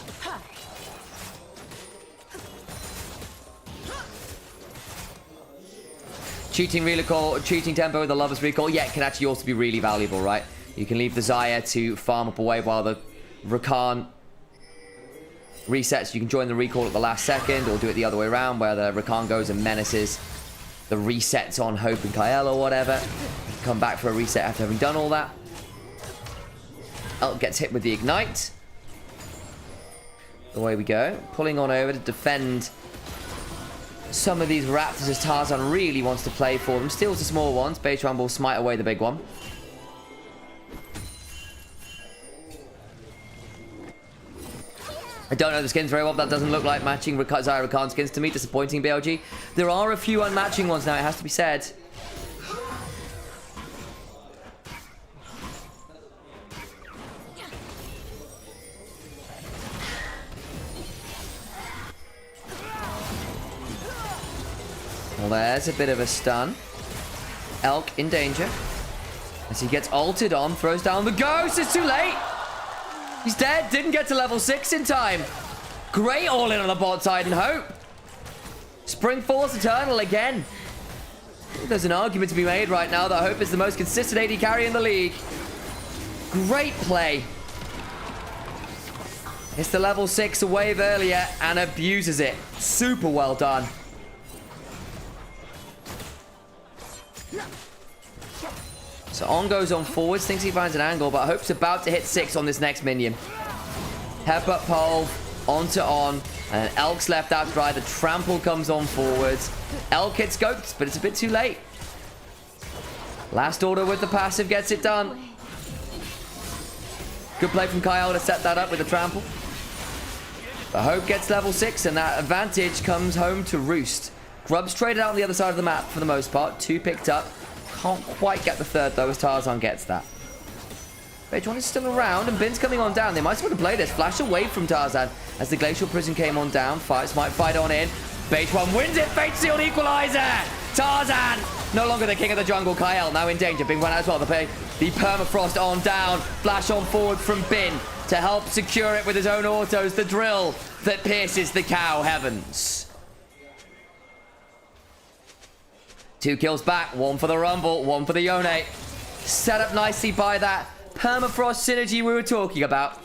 Cheating recall, cheating tempo with the Lover's Recall, yeah, it can actually also be really valuable, right? You can leave the Xayah to farm up away while the Rakan resets. You can join the recall at the last second, or do it the other way around, where the Rakan goes and menaces the resets on Hope and Kael or whatever. Come back for a reset after having done all that. Elk gets hit with the Ignite. Away we go. Pulling on over to defend some of these Raptors as Tarzan really wants to play for them. Steals the small ones. Beitran will smite away the big one. I don't know the skins very well, but that doesn't look like matching Xayah Rakan skins to me. Disappointing, BLG. There are a few unmatching ones now, it has to be said. Well, there's a bit of a stun. Elk in danger. As he gets ulted on, throws down the ghost. It's too late. He's dead. Didn't get to level 6 in time. Great all-in on the bot side and Hope. Spring Force Eternal again. There's an argument to be made right now that Hope is the most consistent AD carry in the league. Great play. It's the level 6 a wave earlier and abuses it. Super well done. So On goes on forwards, thinks he finds an angle, but Hope's about to hit 6 on this next minion. Headbutt pole onto On, and Elk's left out dry. The trample comes on forwards. Elk hits scoped, but it's a bit too late. Last order with the passive gets it done. Good play from Kael to set that up with the trample. But Hope gets level 6, and that advantage comes home to roost. Grub's traded out on the other side of the map for the most part. 2 picked up. Can't quite get the third, though, as Tarzan gets that. Beitran is still around, and Bin's coming on down. They might want to play this. Flash away from Tarzan as the Glacial Prison came on down. Fights might fight on in. Beitran wins it. Fate Sealed Equalizer. Tarzan, no longer the king of the jungle. Kael now in danger. Being run out as well. The permafrost on down. Flash on forward from Bin to help secure it with his own autos. The drill that pierces the cow heavens. 2 kills back, 1 for the Rumble, 1 for the Yone. Set up nicely by that permafrost synergy we were talking about.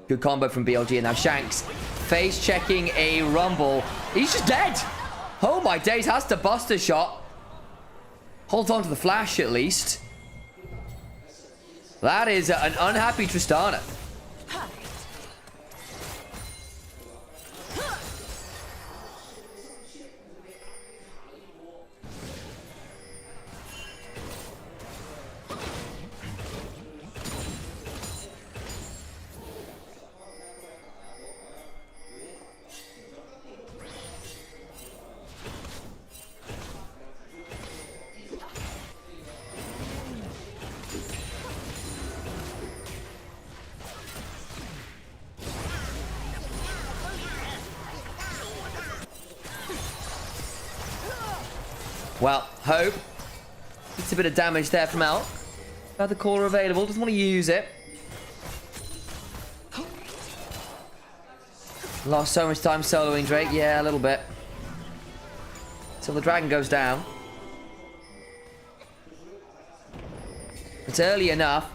Good combo from BLG, and now Shanks face checking a Rumble. He's just dead. Oh my days, has to bust a shot. Holds on to the flash at least. That is an unhappy Tristana. Well, Hope. It's a bit of damage there from Elk. Got the core available. Doesn't want to use it. Lost so much time soloing Drake. Yeah, a little bit. Till the dragon goes down. It's early enough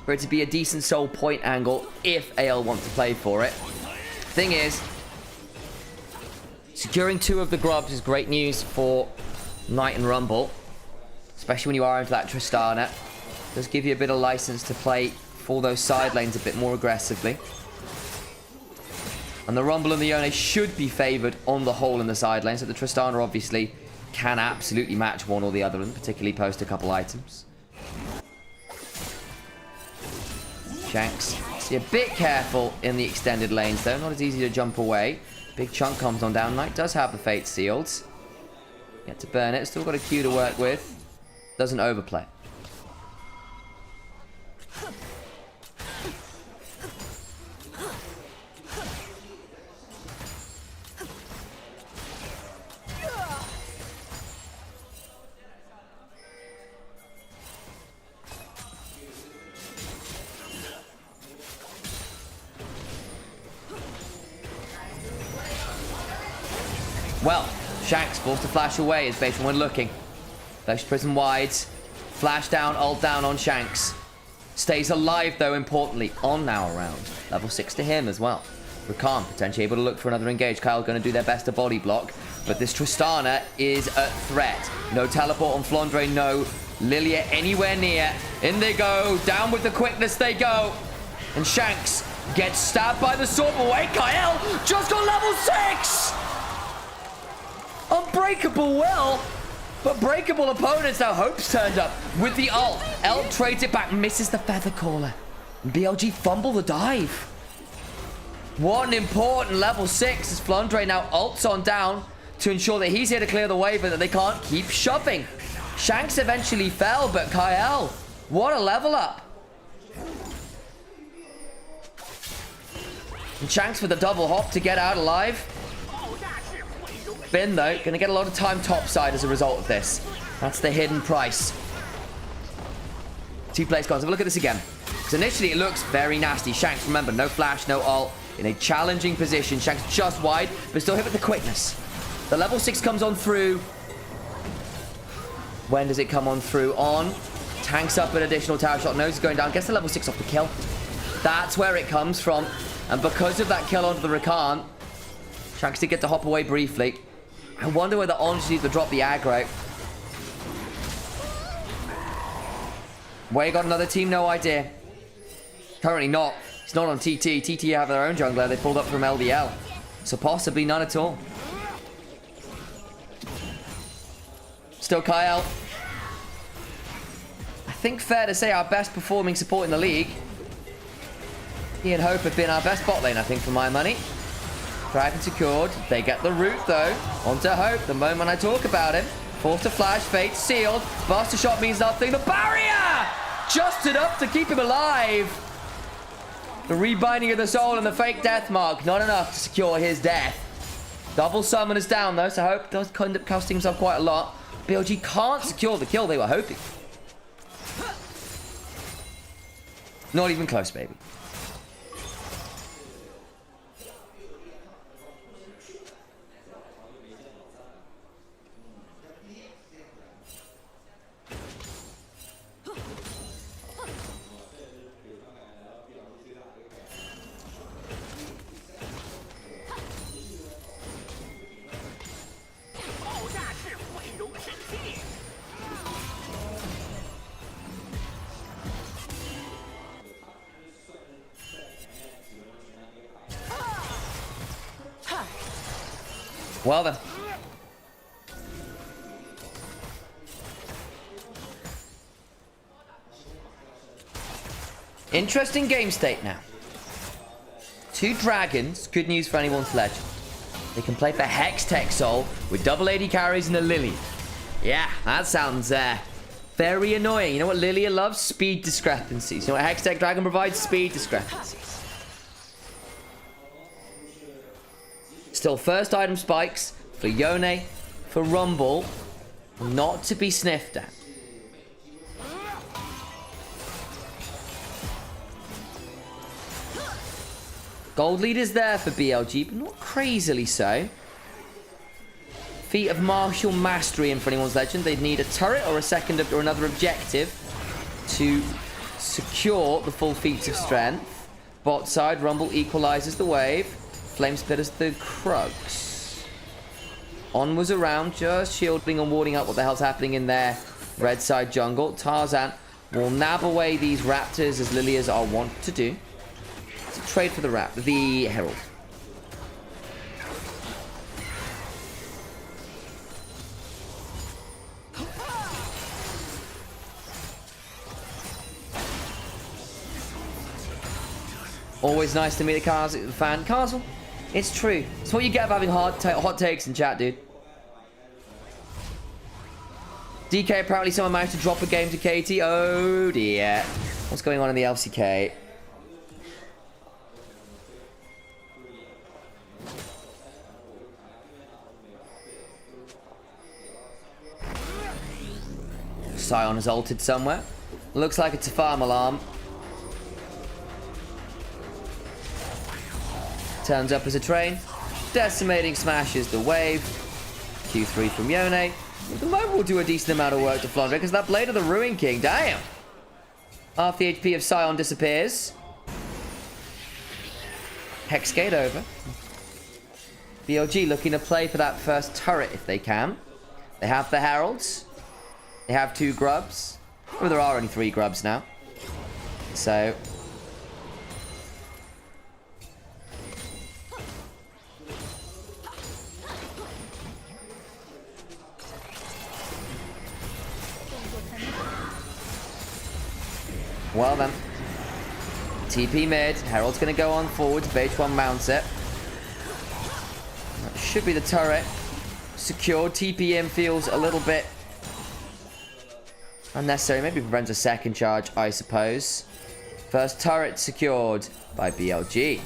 for it to be a decent soul point angle if AL wants to play for it. Thing is, securing 2 of the grubs is great news for Knight and Rumble, especially when you are into that Tristana. Does give you a bit of license to play for those side lanes a bit more aggressively. And the Rumble and the Yone should be favoured on the whole in the side lane, so the Tristana obviously can absolutely match one or the other, and particularly post a couple items. Shanks, see a bit careful in the extended lanes though, not as easy to jump away. Big chunk comes on down. Knight does have the Fate Sealed. Get to burn it. Still got a Q to work with. Doesn't overplay. Well, Shanks forced to flash away as Base 1 looking. Flash prison wides. Flash down, ult down on Shanks. Stays alive though, importantly, on now around. Level 6 to him as well. Rakan potentially able to look for another engage. Kyle going to do their best to body block. But this Tristana is a threat. No teleport on Flandre, no Lilia anywhere near. In they go. Down with the quickness they go. And Shanks gets stabbed by the sword. But wait, Kyle just got level 6! Unbreakable will. But breakable opponents now. Hope's turned up with the ult. Elp trades it back. Misses the feather caller. BLG fumble the dive. One important level 6 as Flandre now ults on down to ensure that he's here to clear the wave and that they can't keep shoving. Shanks eventually fell, but Kyle, what a level up. And Shanks with a double hop to get out alive. Finn, though, going to get a lot of time topside as a result of this. That's the hidden price. 2 plays gone. So have a look at this again. Because initially it looks very nasty. Shanks, remember, no flash, no ult. In a challenging position. Shanks just wide, but still hit with the quickness. The level 6 comes on through. When does it come on through? On. Tanks up an additional tower shot. Knows it's going down. Gets the level 6 off the kill. That's where it comes from. And because of that kill onto the Rakan, Shanks did get to hop away briefly. I wonder whether On needs to drop the aggro. Where you got another team? No idea. Currently not. It's not on TT. TT have their own jungler. They pulled up from LPL. So possibly none at all. Still Kyle. I think fair to say our best performing support in the league. He and Hope have been our best bot lane, I think, for my money. Dragon secured. They get the root, though. Onto Hope. The moment I talk about him. Forced to flash. Fate sealed. Buster shot means nothing. The barrier! Just enough to keep him alive. The rebinding of the soul and the fake death mark. Not enough to secure his death. Double summon is down, though, so Hope does end up costing himself quite a lot. BLG can't secure the kill they were hoping. Not even close, baby. Well then. Interesting game state now. 2 dragons. Good news for anyone's legend. They can play for Hex Tech Soul with double AD carries and a Lily. Yeah, that sounds very annoying. You know what Lilia loves? Speed discrepancies. You know what Hex Tech Dragon provides? Speed discrepancies. Still first item spikes for Yone, for Rumble, not to be sniffed at. Gold lead is there for BLG, but not crazily so. Feat of martial mastery in for anyone's legend. They'd need a turret or a second or another objective to secure the full feats of strength. Bot side, Rumble equalizes the wave. Flame Spitters the Krugs. On was around, just shielding and warding up what the hell's happening in their red side jungle. Tarzan will nab away these raptors as Lilias are wont to do. It's a trade for the Herald. Always nice to meet a fan. Castle, it's true. It's what you get for having hot takes in chat, dude. DK, apparently someone managed to drop a game to KT. Oh dear. What's going on in the LCK? Sion has ulted somewhere. Looks like it's a farm alarm. Turns up as a train. Decimating smashes the wave. Q3 from Yone. At the moment, we'll do a decent amount of work to Flandre, because that Blade of the Ruin King, damn! Half the HP of Scion disappears. Hexgate over. BLG looking to play for that first turret if they can. They have the Heralds. They have 2 grubs. Well, there are only 3 grubs now. So... well then. TP mid. Herald's going to go on forward. BH1 mounts it. That should be the turret. Secured. TP in feels a little bit unnecessary. Maybe prevents a second charge, I suppose. First turret secured by BLG.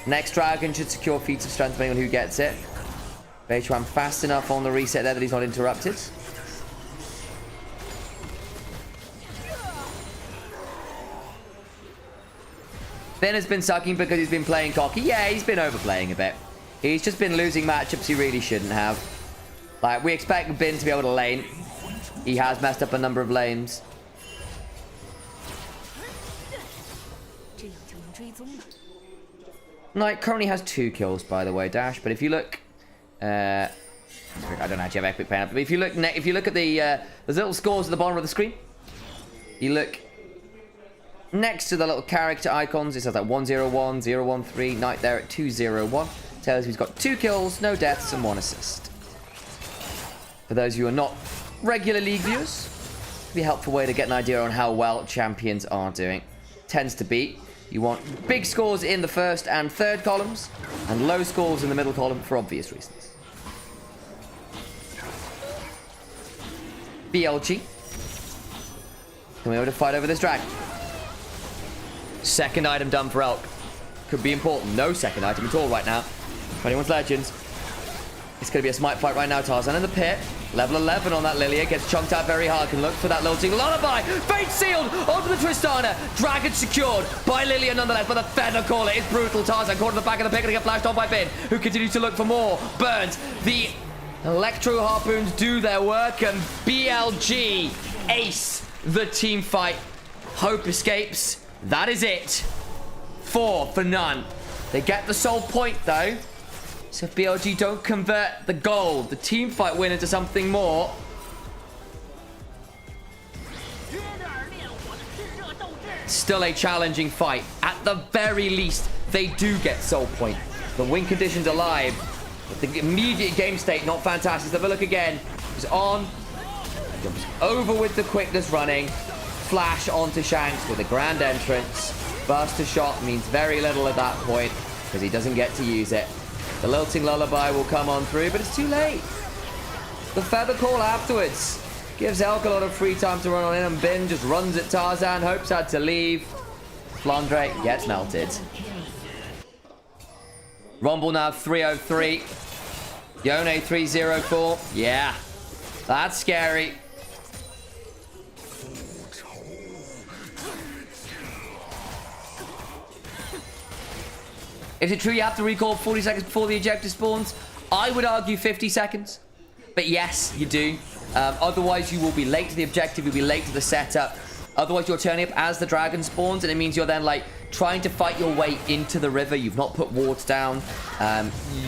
Next dragon should secure feats of strength depending on who gets it. BH1 fast enough on the reset there that he's not interrupted. Finn has been sucking because he's been playing cocky. Yeah, he's been overplaying a bit. He's just been losing matchups he really shouldn't have. Like, we expect Bin to be able to lane. He has messed up a number of lanes. Knight currently has 2 kills, by the way, Dash. But if you look... I don't actually have epic pain up. But if you look at the... there's little scores at the bottom of the screen. You look... next to the little character icons, it says like 101, 013, Knight there at 201. Tells you he's got 2 kills, no deaths, and 1 assist. For those of you who are not regular League viewers, it'd be a helpful way to get an idea on how well champions are doing. Tends to be, you want big scores in the first and third columns, and low scores in the middle column for obvious reasons. BLG. Can we be able to fight over this dragon? Second item done for Elk. Could be important. No second item at all right now. 21's Legends. It's going to be a smite fight right now. Tarzan in the pit. Level 11 on that Lilia. Gets chunked out very hard. Can look for that lilting lullaby. Fate sealed onto the Tristana. Dragon secured by Lilia nonetheless. But the Feather Caller is brutal. Tarzan caught in the back of the pick and get flashed on by Bin, who continues to look for more. Burns. The Electro Harpoons do their work. And BLG ace the team fight. Hope escapes. That is it. 4 for none. They get the soul point, though. So if BLG don't convert the gold, the team fight win into something more. Still a challenging fight. At the very least, they do get soul point. The win condition's alive. But the immediate game state, not fantastic. Let's have a look again. He's on. Jumps over with the quickness running. Flash onto Shanks with a grand entrance. Buster shot means very little at that point because he doesn't get to use it. The lilting lullaby will come on through, but it's too late. The feather call afterwards gives Elk a lot of free time to run on in, and Bin just runs at Tarzan. Hopes had to leave. Flandre gets melted. Rumble now 303. Yone 304. Yeah, that's scary. Is it true you have to recall 40 seconds before the ejector spawns? I would argue 50 seconds. But yes, you do. Otherwise, you will be late to the objective. You'll be late to the setup. Otherwise, you're turning up as the dragon spawns. And it means you're then, like, trying to fight your way into the river. You've not put wards down.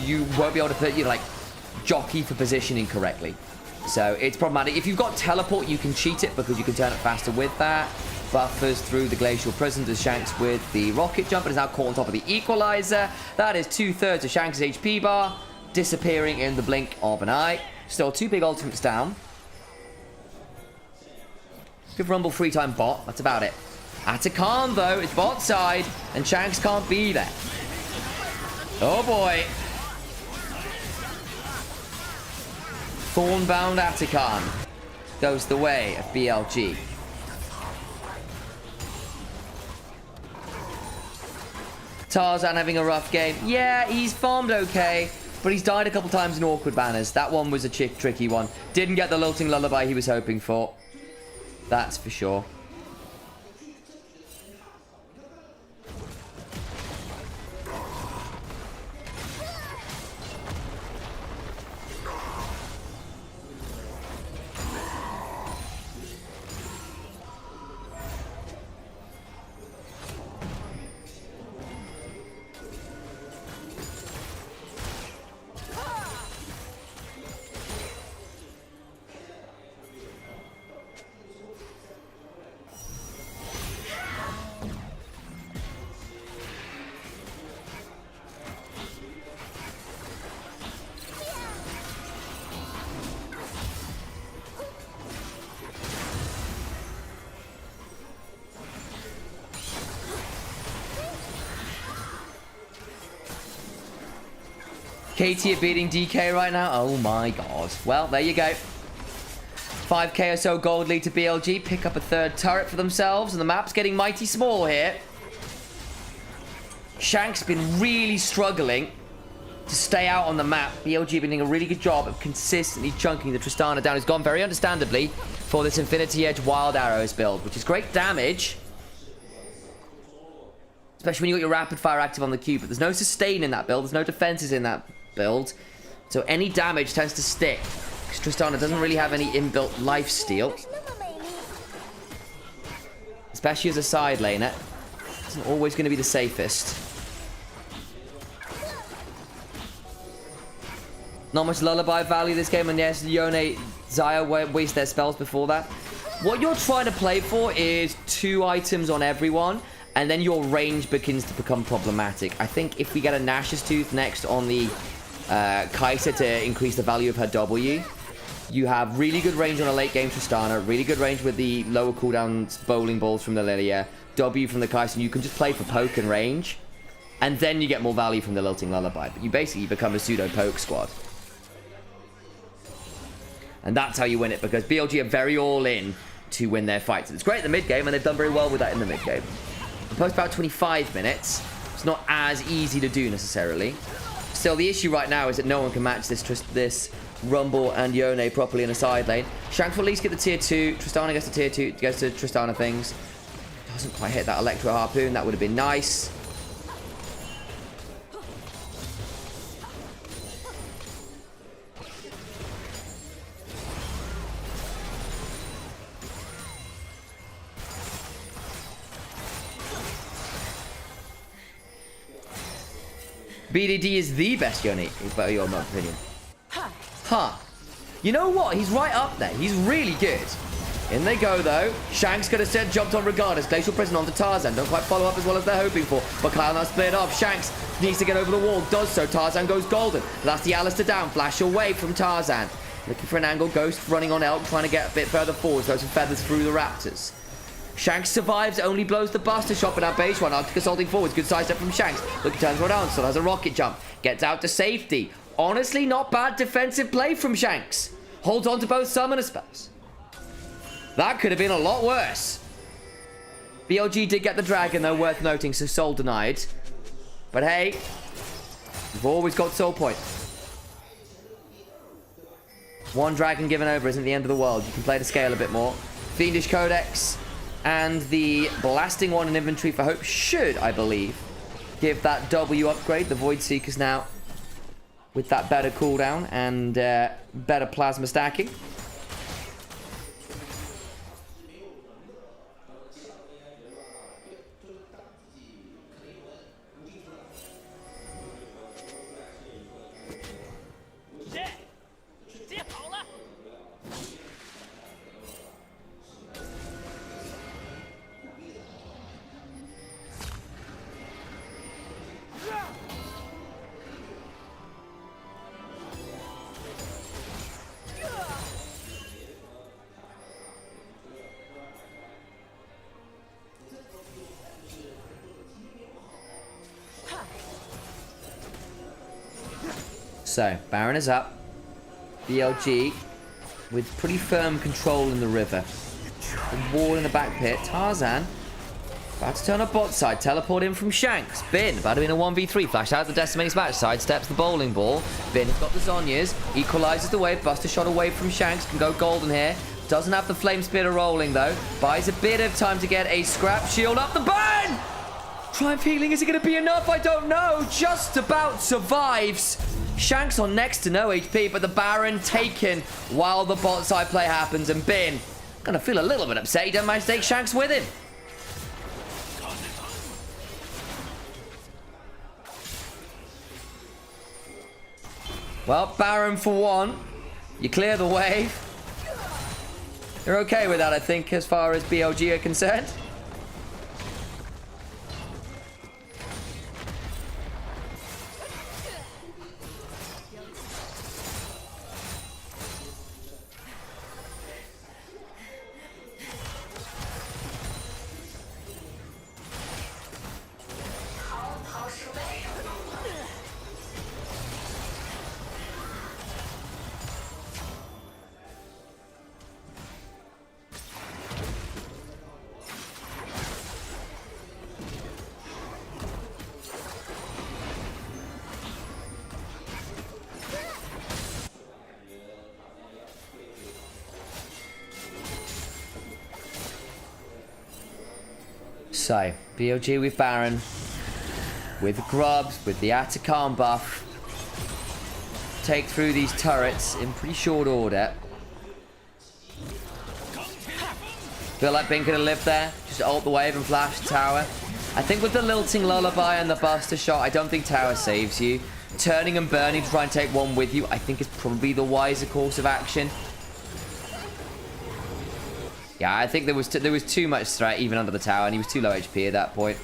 You won't be able to put, like, jockey for positioning correctly. So it's problematic. If you've got teleport, you can cheat it because you can turn it faster with that. Buffers through the glacial prison to Shanks with the rocket jump, and is now caught on top of the equalizer. That is 2/3 of Shanks' HP bar, disappearing in the blink of an eye. Still 2 big ultimates down. Give Rumble free time bot, that's about it. Atakan though, it's bot side, and Shanks can't be there. Oh boy. Thornbound Atakan goes the way of BLG. Tarzan having a rough game. Yeah, he's farmed okay, but he's died a couple times in awkward banners. That one was a tricky one. Didn't get the lilting lullaby he was hoping for. That's for sure. KT are beating DK right now. Oh my god. Well, there you go. 5k or so gold lead to BLG. Pick up a third turret for themselves. And the map's getting mighty small here. Shank's been really struggling to stay out on the map. BLG been doing a really good job of consistently chunking the Tristana down. He's gone very understandably for this Infinity Edge Wild Arrows build, which is great damage. Especially when you got your rapid fire active on the cube. But there's no sustain in that build. There's no defenses in that build. So any damage tends to stick. Because Tristana doesn't really have any inbuilt lifesteal. Especially as a side laner. Isn't always going to be the safest. Not much lullaby value this game, and yes, Yone, Xayah waste their spells before that. What you're trying to play for is 2 items on everyone, and then your range begins to become problematic. I think if we get a Nash's Tooth next on the Kai'Sa to increase the value of her W, you have really good range on a late game Tristana, really good range with the lower cooldowns bowling balls from the Lilia, W from the Kai'Sa, and you can just play for poke and range, and then you get more value from the Lilting Lullaby. But you basically become a pseudo poke squad. And that's how you win it, because BLG are very all in to win their fights. It's great in the mid game, and they've done very well with that in the mid game. Post about 25 minutes. It's not as easy to do necessarily. Still, the issue right now is that no one can match this Rumble and Yone properly in a side lane. Shanks will at least get the tier 2. Tristana gets the tier 2, goes to Tristana things. Doesn't quite hit that Electro Harpoon. That would have been nice. BDD is the best Yone, by your opinion. Huh. You know what? He's right up there. He's really good. In they go, though. Shanks could have said jumped on regardless. Glacial Prison onto Tarzan. Don't quite follow up as well as they're hoping for. But Kyle now split off. Shanks needs to get over the wall. Does so. Tarzan goes golden. That's the Alistair down. Flash away from Tarzan. Looking for an angle. Ghost running on Elk. Trying to get a bit further forward. Throw some feathers through the Raptors. Shanks survives, only blows the Buster Shot, but now base one. Arctic assaulting forwards. Good side step from Shanks. Looking turns around, still has a rocket jump. Gets out to safety. Honestly, not bad defensive play from Shanks. Holds on to both summoner spells. That could have been a lot worse. BLG did get the dragon, though, worth noting, so soul denied. But hey, you've always got soul point. One dragon given over isn't the end of the world. You can play to scale a bit more. Fiendish Codex. And the blasting one in inventory for Hope should, I believe, give that W upgrade. The Void Seekers now with that better cooldown and better plasma stacking. So, Baron is up. BLG with pretty firm control in the river. The wall in the back pit. Tarzan about to turn up bot side. Teleport in from Shanks. Bin about to be in a 1v3. Flash out the Decimate's match. Sidesteps the bowling ball. Bin has got the Zonyas. Equalizes the wave. Buster Shot away from Shanks. Can go golden here. Doesn't have the Flame Spitter rolling though. Buys a bit of time to get a scrap shield up the burn! Triumph healing. Is it going to be enough? I don't know. Just about survives. Shanks on next to no HP, but the Baron taken while the bot side play happens, and Bin gonna feel a little bit upset he didn't manage to take Shanks with him. Well, Baron for one. You clear the wave. You're okay with that, I think, as far as BLG are concerned. So, BLG with Baron, with Grubs, with the Atacama buff. Take through these turrets in pretty short order. Feel like Bing gonna live there. Just ult the wave and flash tower. I think with the Lilting Lullaby and the Buster Shot, I don't think tower saves you. Turning and burning to try and take one with you, I think is probably the wiser course of action. Yeah, I think there was too much threat even under the tower, and he was too low HP at that point.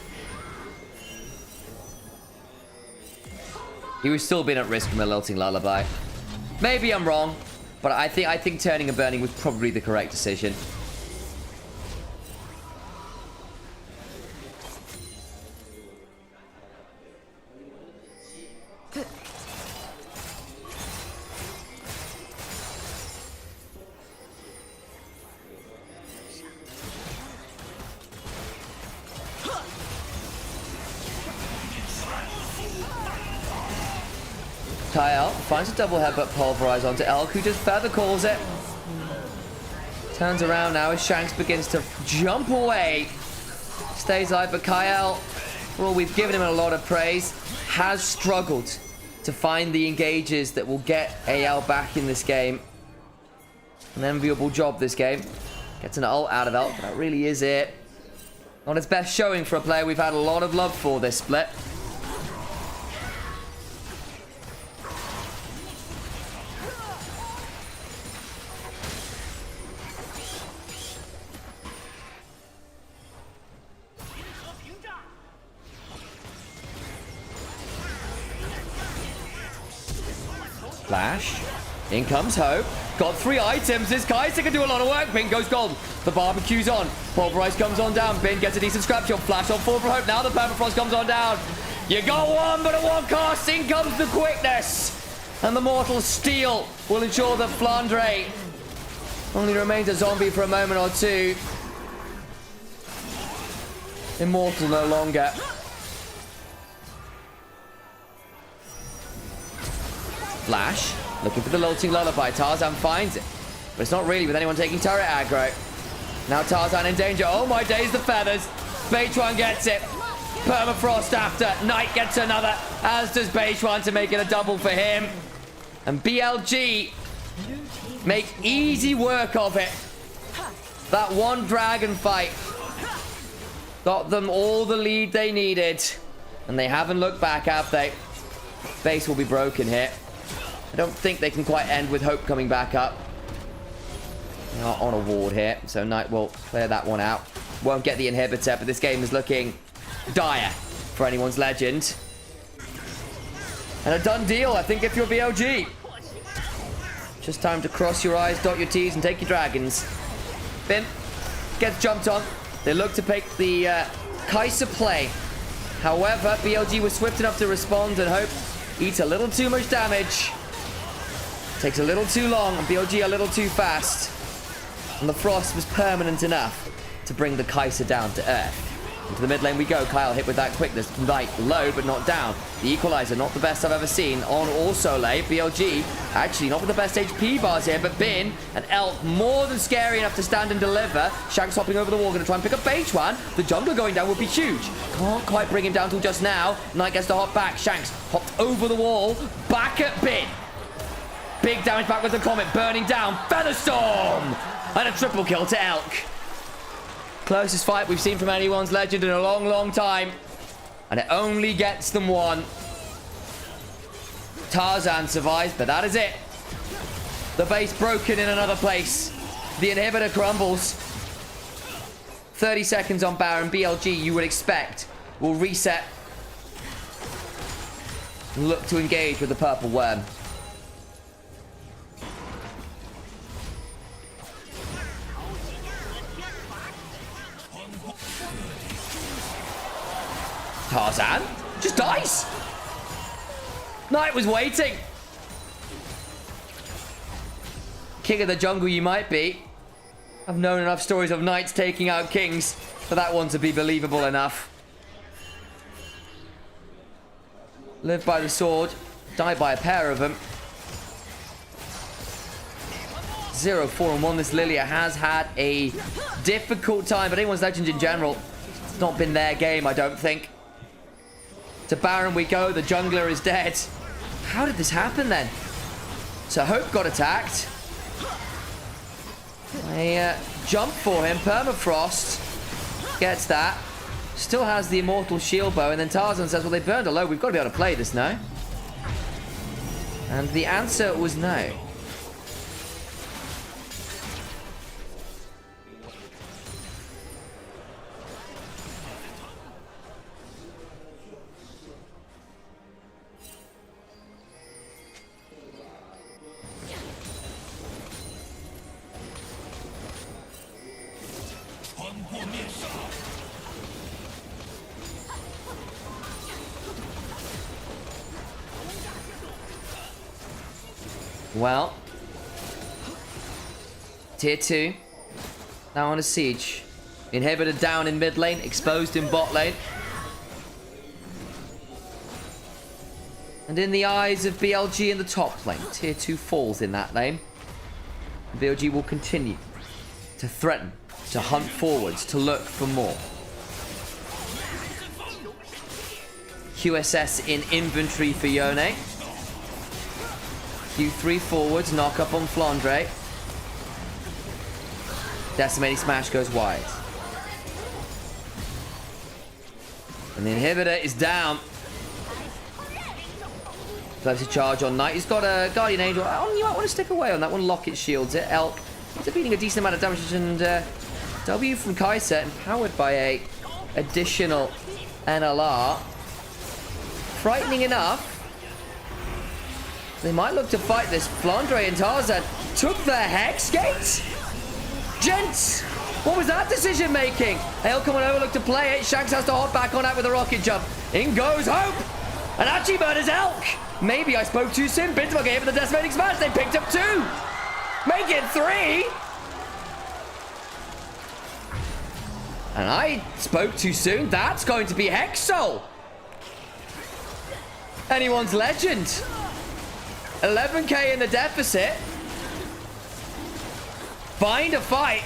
He was still being at risk from the Lilting Lullaby. Maybe I'm wrong, but I think turning and burning was probably the correct decision. Kyle finds a double headbutt pulverize onto Elk, who just feather calls it. Turns around now as Shanks begins to jump away. Stays alive, but Kyle, for all we've given him a lot of praise, has struggled to find the engages that will get AL back in this game. An enviable job this game. Gets an ult out of Elk, but that really is it. Not his best showing for a player we've had a lot of love for this split. Flash. In comes Hope. Got 3 items. This Kaiser can do a lot of work. Bin goes gold. The barbecue's on. Pulverize comes on down. Bin gets a decent scrap shot. Flash on forward for Hope. Now the permafrost comes on down. You got one, but at one cost. In comes the quickness. And the Mortal Steel will ensure that Flandre only remains a zombie for a moment or two. Immortal no longer. Flash, looking for the Lilting Lullaby. Tarzan finds it, but it's not really with anyone taking turret aggro. Now Tarzan in danger. Oh my days, the feathers. Beichuan gets it. Permafrost after. Knight gets another, as does Beichuan to make it a double for him. And BLG make easy work of it. That one dragon fight got them all the lead they needed. And they haven't looked back, have they? Base will be broken here. I don't think they can quite end with Hope coming back up. They are on a ward here, so Knight will clear that one out. Won't get the inhibitor, but this game is looking dire for anyone's legend. And a done deal, I think, if you're BLG. Just time to cross your I's, dot your T's, and take your dragons. Bin gets jumped on. They look to pick the Kaiser play. However, BLG was swift enough to respond, and Hope eats a little too much damage. Takes a little too long, and BLG a little too fast. And the frost was permanent enough to bring the Kaiser down to earth. Into the mid lane we go. Kyle hit with that quickness. Knight low, but not down. The equalizer, not the best I've ever seen. On also late. BLG, actually not with the best HP bars here, but Bin and Elk more than scary enough to stand and deliver. Shanks hopping over the wall, going to try and pick up Beichuan. The jungler going down would be huge. Can't quite bring him down till just now. Knight gets to hop back. Shanks hopped over the wall. Back at Bin. Big damage back with the Comet, burning down. Featherstorm! And a triple kill to Elk. Closest fight we've seen from anyone's legend in a long, long time. And it only gets them one. Tarzan survives, but that is it. The base broken in another place. The inhibitor crumbles. 30 seconds on Baron. BLG, you would expect, will reset. Look to engage with the purple worm. Tarzan just dies. Knight was waiting. King of the jungle you might be. I've known enough stories of knights taking out kings for that one to be believable enough. Live by the sword, die by a pair of them. 0-4-1. This Lilia has had a difficult time, but anyone's legend in general. not been their game, I don't think. To Baron we go. The jungler is dead. How did this happen then? So Hope got attacked. A jump for him. Permafrost gets that. Still has the immortal shield bow. And then Tarzan says, well, they burned a load. We've got to be able to play this now. And the answer was no. Well, tier 2 now on a siege. Inhibitor down in mid lane, exposed in bot lane. And in the eyes of BLG in the top lane, tier 2 falls in that lane. BLG will continue to threaten, to hunt forwards, to look for more. QSS in inventory for Yone. Q3 forwards, knock up on Flandre. Decimating Smash goes wide. And the inhibitor is down. Flips a charge on Knight. He's got a Guardian Angel. Oh, you might want to stick away on that one. Locket shields it. Elk. He's beating a decent amount of damage. And W from Kaiser, empowered by a additional NLR. Frightening enough. They might look to fight this. Flandre and Tarzan took their Hex Gate? Gents, what was that decision making? Hale coming over, look to play it. Shanks has to hop back on that with a rocket jump. In goes Hope. And actually murders Elk. Maybe I spoke too soon. Bintma gave him the decimating smash. They picked up 2. Make it 3. And I spoke too soon. That's going to be Hexol. Anyone's legend. 11k in the deficit. Find a fight.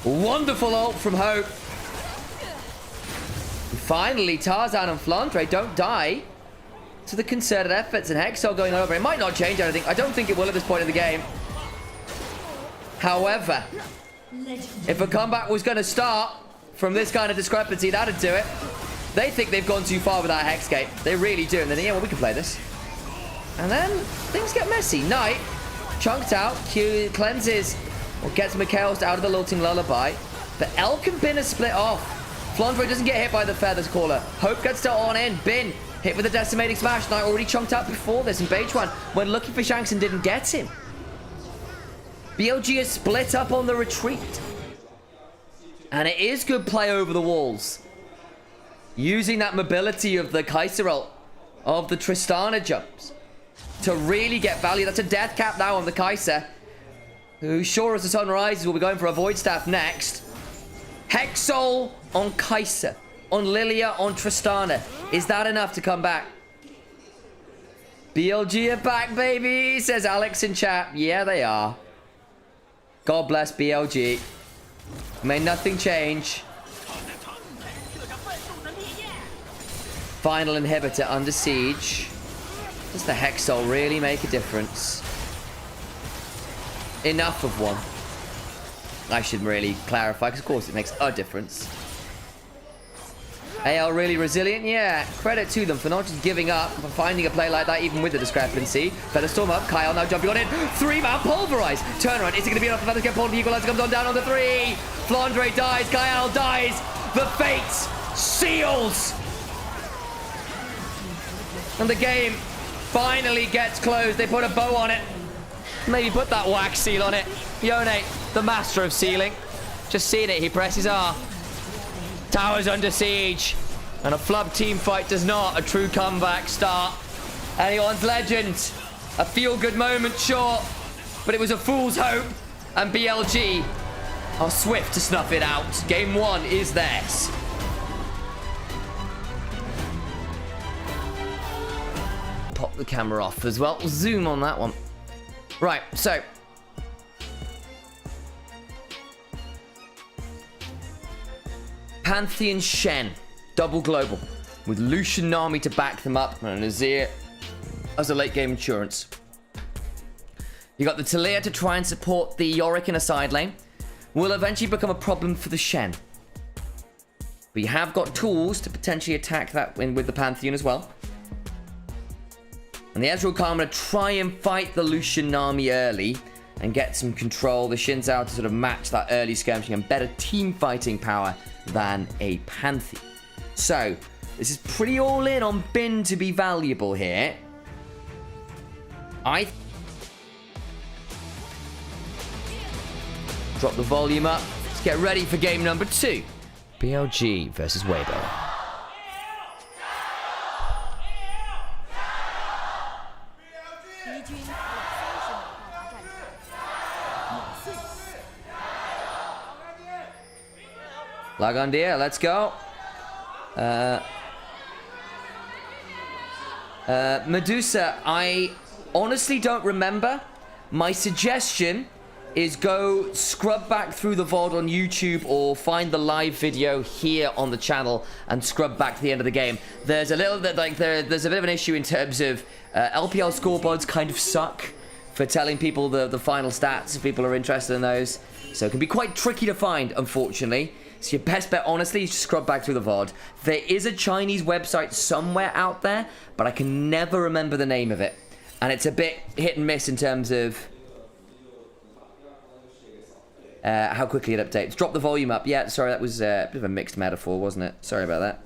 Wonderful ult from Hope. Finally, Tarzan and Flandre don't die to the concerted efforts, and Hexol going over. It might not change anything. I don't think it will at this point in the game. However, if a comeback was going to start from this kind of discrepancy, that'd do it. They think they've gone too far with that Hexgate. They really do. And then, yeah, well, we can play this. And then things get messy. Knight, chunked out. Q cleanses or gets Mikhails out of the lilting lullaby. But Elk and Bin are split off. Flandre doesn't get hit by the Feathers Caller. Hope gets to on in. Bin hit with a decimating smash. Knight already chunked out before this. And Bejuan went looking for Shanks and didn't get him. BLG is split up on the retreat. And it is good play over the walls. Using that mobility of the Kaiser ult, of the Tristana jumps, to really get value. That's a death cap now on the Kaiser, who, sure as the sun rises, will be going for a Void Staff next. Hexol on Kaiser, on Lilia, on Tristana. Is that enough to come back? BLG are back, baby, says Alex in chat. Yeah, they are. God bless BLG. May nothing change. Final inhibitor under siege. Does the Hexol really make a difference? Enough of one. I should really clarify, because of course it makes a difference. AL really resilient? Yeah. Credit to them for not just giving up, for finding a play like that, even with the discrepancy. Featherstorm up. Kyle now jumping on it. 3-man pulverize. Turnaround. Is it going to be enough for Feathers get pulled? The equalizer comes on down on the 3. Flandre dies. Kyle dies. The fate seals. And the game finally gets closed. They put a bow on it. Maybe put that wax seal on it. Yone, the master of sealing. Just seeing it, he presses R. Tower's under siege. And a flub team fight does not a true comeback start. Anyone's legend. A feel-good moment, sure. But it was a fool's hope. And BLG are swift to snuff it out. Game 1 is theirs. Pop the camera off as well. Zoom on that one. Right, so Pantheon Shen. Double global. With Lucian Nami to back them up. And Azir as a late game insurance. You got the Talia to try and support the Yorick in a side lane. Will eventually become a problem for the Shen. But you have got tools to potentially attack that with the Pantheon as well. And the Ezreal Karma to try and fight the Lucian Nami early and get some control. The Shin's out to sort of match that early skirmishing and better team fighting power than a Pantheon. So, this is pretty all in on Bin to be valuable here. Drop the volume up. Let's get ready for game number 2. BLG versus Weibo. Lagandia, let's go. Medusa, I honestly don't remember. My suggestion is go scrub back through the VOD on YouTube or find the live video here on the channel and scrub back to the end of the game. There's a little bit like there's a bit of an issue in terms of LPL scoreboards kind of suck for telling people the final stats if people are interested in those. So it can be quite tricky to find, unfortunately. So your best bet, honestly, is just scrub back through the VOD. There is a Chinese website somewhere out there, but I can never remember the name of it. And it's a bit hit and miss in terms of how quickly it updates. Drop the volume up. Yeah, sorry, that was a bit of a mixed metaphor, wasn't it? Sorry about that.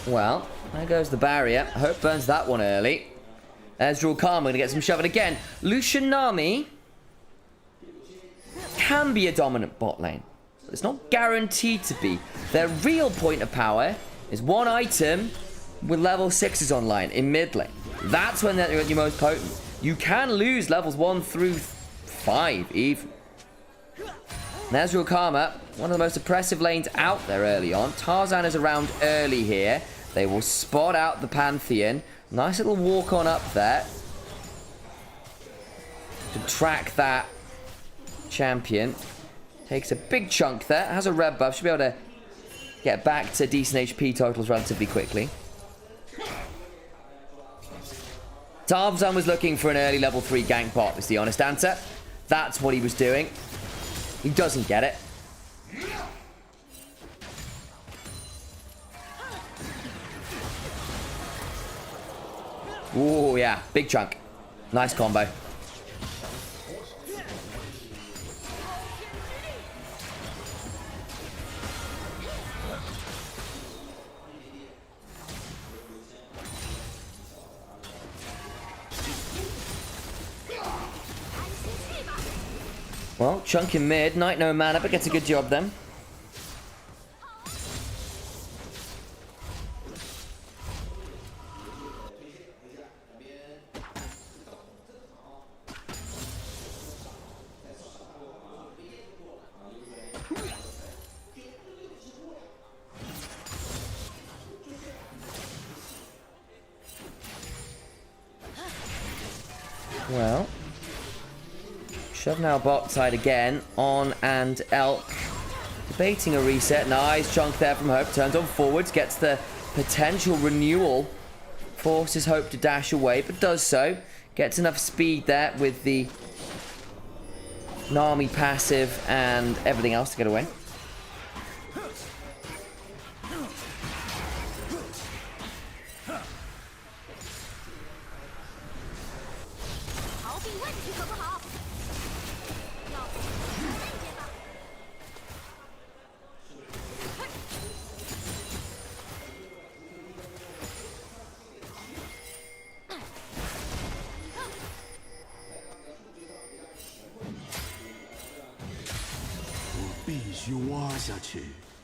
Well, there goes the barrier. I hope burns that one early. Ezreal Karma going to get some shoving again. Lucian Nami can be a dominant bot lane. But it's not guaranteed to be. Their real point of power is one item with level 6s online in mid lane. That's when they're at your most potent. You can lose levels 1 through 5 even. And Ezreal Karma, one of the most oppressive lanes out there early on. Tarzan is around early here. They will spot out the Pantheon. Nice little walk on up there to track that champion. Takes a big chunk there. Has a red buff. Should be able to get back to decent HP totals relatively quickly. Tarzan was looking for an early level 3 gank bot, is the honest answer. That's what he was doing. He doesn't get it. Oh, yeah. Big chunk. Nice combo. Well, chunk in mid. Knight no mana, but gets a good job then. Well, shove now bot side again. On and Elk. Debating a reset. Nice chunk there from Hope. Turns on forwards. Gets the potential renewal. Forces Hope to dash away, but does so. Gets enough speed there with the Nami passive and everything else to get away.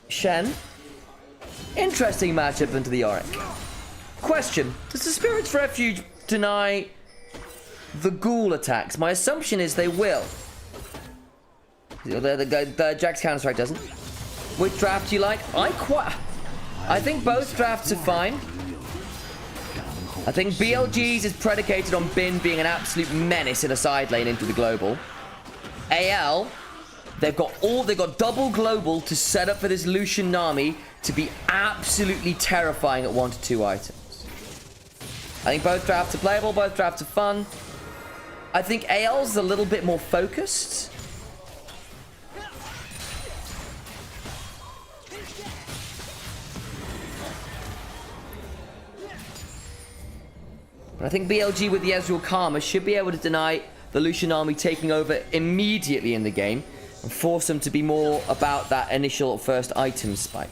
Shen. Interesting matchup into the Yorick. Question: does the Spirit's Refuge deny the ghoul attacks. My assumption is they will. The Jack's Counter-Strike doesn't. Which draft do you like? I think both drafts are fine. I think BLG's is predicated on Bin being an absolute menace in a side lane into the global. AL, they've got double global to set up for this Lucian Nami to be absolutely terrifying at 1 to 2 items. I think both drafts are playable, both drafts are fun. I think AL's a little bit more focused. But I think BLG with the Ezreal Karma should be able to deny the Lucian army taking over immediately in the game and force them to be more about that initial first item spike.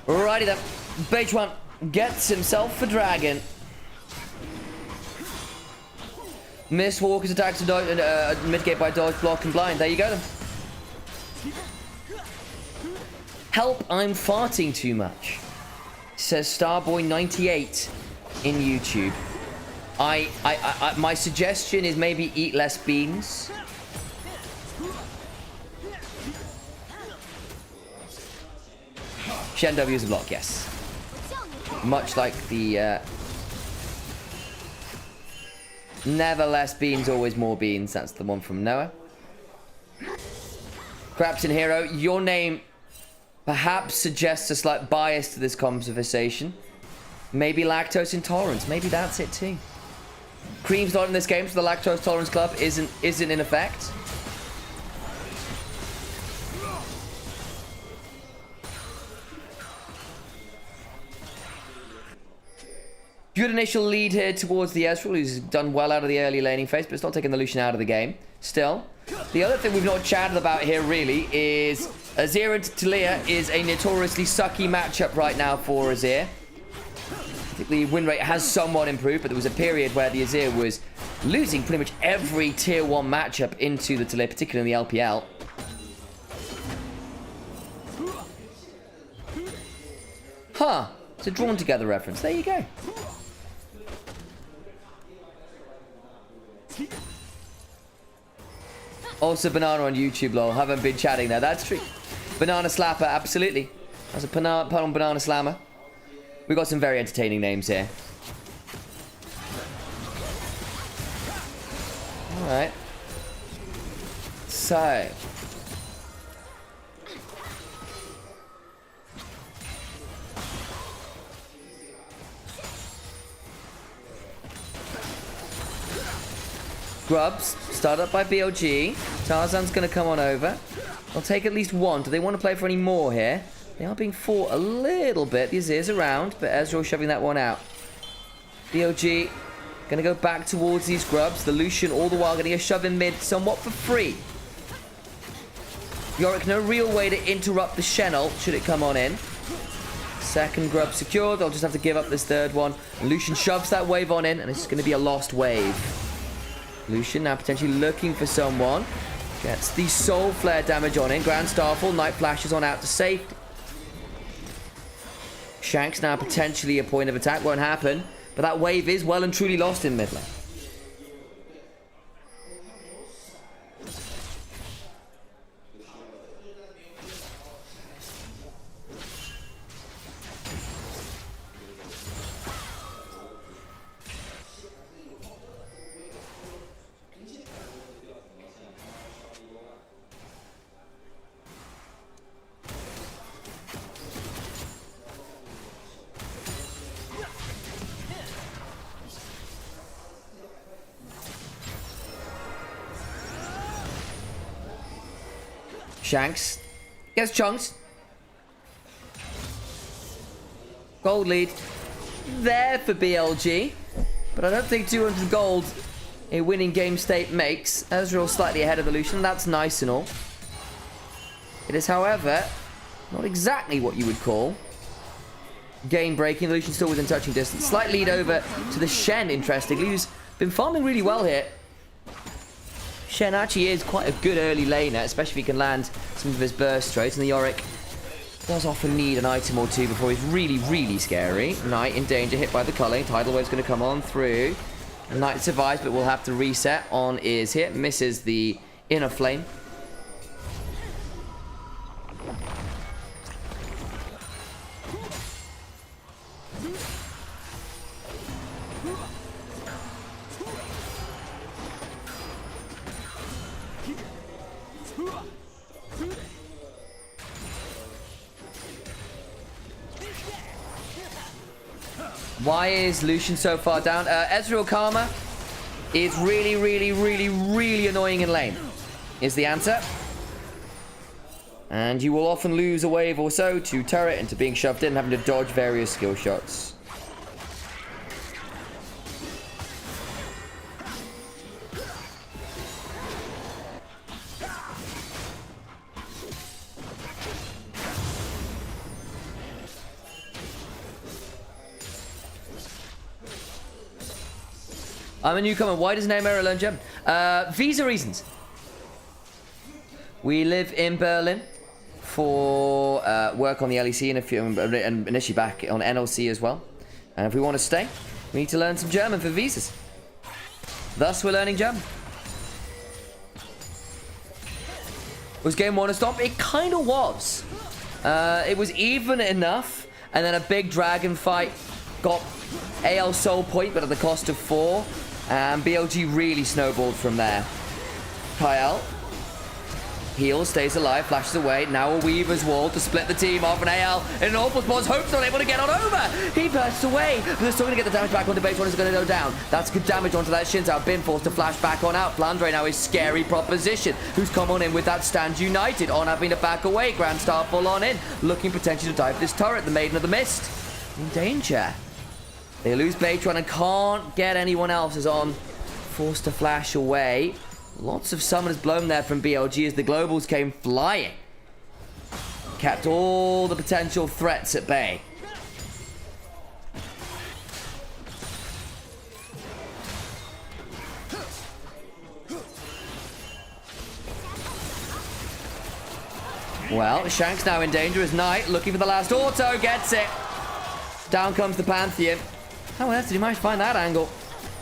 Alrighty then, Beige One gets himself a dragon. Miss Walker's attack to mitigate by dodge, block, and blind. There you go then. Help, I'm farting too much, says Starboy98 in YouTube. My suggestion is maybe eat less beans. Shen W is a block, yes. Much like the never less beans, always more beans. That's the one from Noah. Crapton Hero, your name perhaps suggests a slight bias to this conversation. Maybe lactose intolerance. Maybe that's it too. Cream's not in this game, so the lactose tolerance club isn't in effect. Good initial lead here towards the Ezreal, who's done well out of the early laning phase, but it's not taking the Lucian out of the game. Still, the other thing we've not chatted about here really is Azir and Talia is a notoriously sucky matchup right now for Azir. I think the win rate has somewhat improved, but there was a period where the Azir was losing pretty much every tier 1 matchup into the Talia, particularly in the LPL. Huh, it's a drawn together reference. There you go. Also Banana on YouTube, lol. Haven't been chatting there. That's true. Banana Slapper, absolutely. That's a pun on Banana Slammer. We got some very entertaining names here. Alright. So. Grubs, start up by BLG. Tarzan's going to come on over. I'll take at least one. Do they want to play for any more here? They are being fought a little bit. The Azir's around, but Ezreal shoving that one out. BLG going to go back towards these grubs. The Lucian all the while getting a shove in mid somewhat for free. Yorick, no real way to interrupt the Shen ult should it come on in. Second grub secured. They'll just have to give up this third one. And Lucian shoves that wave on in, and it's going to be a lost wave. Lucian now potentially looking for someone. Gets the soul flare damage on in. Grand Starfall, Night Flashes on out to safety. Shanks now potentially a point of attack. Won't happen. But that wave is well and truly lost in mid lane. Shanks gets chunks. Gold lead there for BLG. But but I don't think 200 gold a winning game state makes. Ezreal slightly ahead of the Lucian. That's nice and all. It is, however, not exactly what you would call game breaking. The Lucian's still within touching distance. Slight lead over to the Shen, interestingly, who's been farming really well here. Shen actually is quite a good early laner, especially if he can land some of his burst traits. And the Yorick does often need an item or two before he's really, really scary. Knight in danger, hit by the culling. Tidal Wave's going to come on through. Knight survives, but will have to reset. On is hit, misses the inner flame. Why is Lucian so far down? Ezreal Karma is really, really, really, really annoying in lane, is the answer. And you will often lose a wave or so to turret and to being shoved in, having to dodge various skill shots. I'm a newcomer. Why does Nymaera learn gem? Visa reasons. We live in Berlin for work on the LEC and initially back on NLC as well. And if we want to stay, we need to learn some German for visas. Thus, we're learning German. Was game one a stomp? It kind of was. It was even enough, and then a big dragon fight got AL soul point, but at the cost of 4. And BLG really snowballed from there. Kyle heals, stays alive, flashes away. Now a Weaver's wall to split the team off. And AL in an awful spot. Hope's not able to get on over. He bursts away, but they're still going to get the damage back on the base. One is going to go down. That's good damage onto that Shin's out. Been forced to flash back on out. Flandre now is scary proposition. Who's come on in with that stand united. On having to back away. Grand Star full on in. Looking potentially to dive this turret. The Maiden of the Mist in danger. They lose Batron and can't get anyone else. Is on. Forced to flash away. Lots of summoners blown there from BLG as the globals came flying. Kept all the potential threats at bay. Well, Shank's now in danger as Knight looking for the last auto. Gets it. Down comes the Pantheon. How on earth did he manage to find that angle?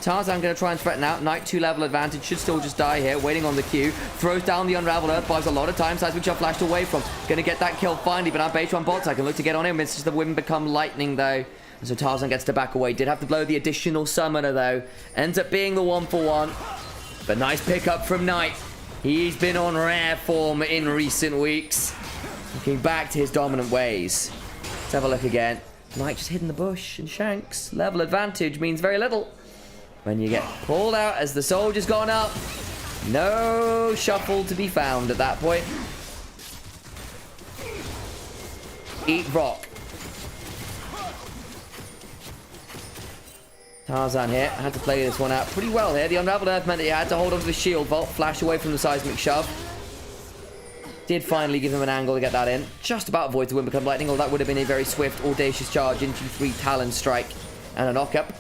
Tarzan going to try and threaten out. Knight 2-level advantage. Should still just die here. Waiting on the Q. Throws down the Unraveled Earth. Buys a lot of time. Seismic Shot flashed away from. Going to get that kill finally. But now Batron bots. I can look to get on him. It's just the wind become lightning though. And so Tarzan gets to back away. Did have to blow the additional summoner though. Ends up being the 1-for-1. But nice pickup from Knight. He's been on rare form in recent weeks. Looking back to his dominant ways. Let's have a look again. Knight just hid in the bush. And Shanks. Level advantage means very little. When you get pulled out as the soldier's gone up, no shuffle to be found at that point. Eat rock. Tarzan here had to play this one out pretty well here. The Unraveled Earth meant that he had to hold onto the shield vault, flash away from the seismic shove. Did finally give him an angle to get that in. Just about avoids the wind become lightning, or that would have been a very swift, audacious charge into 3 Talon strike and a knock-up.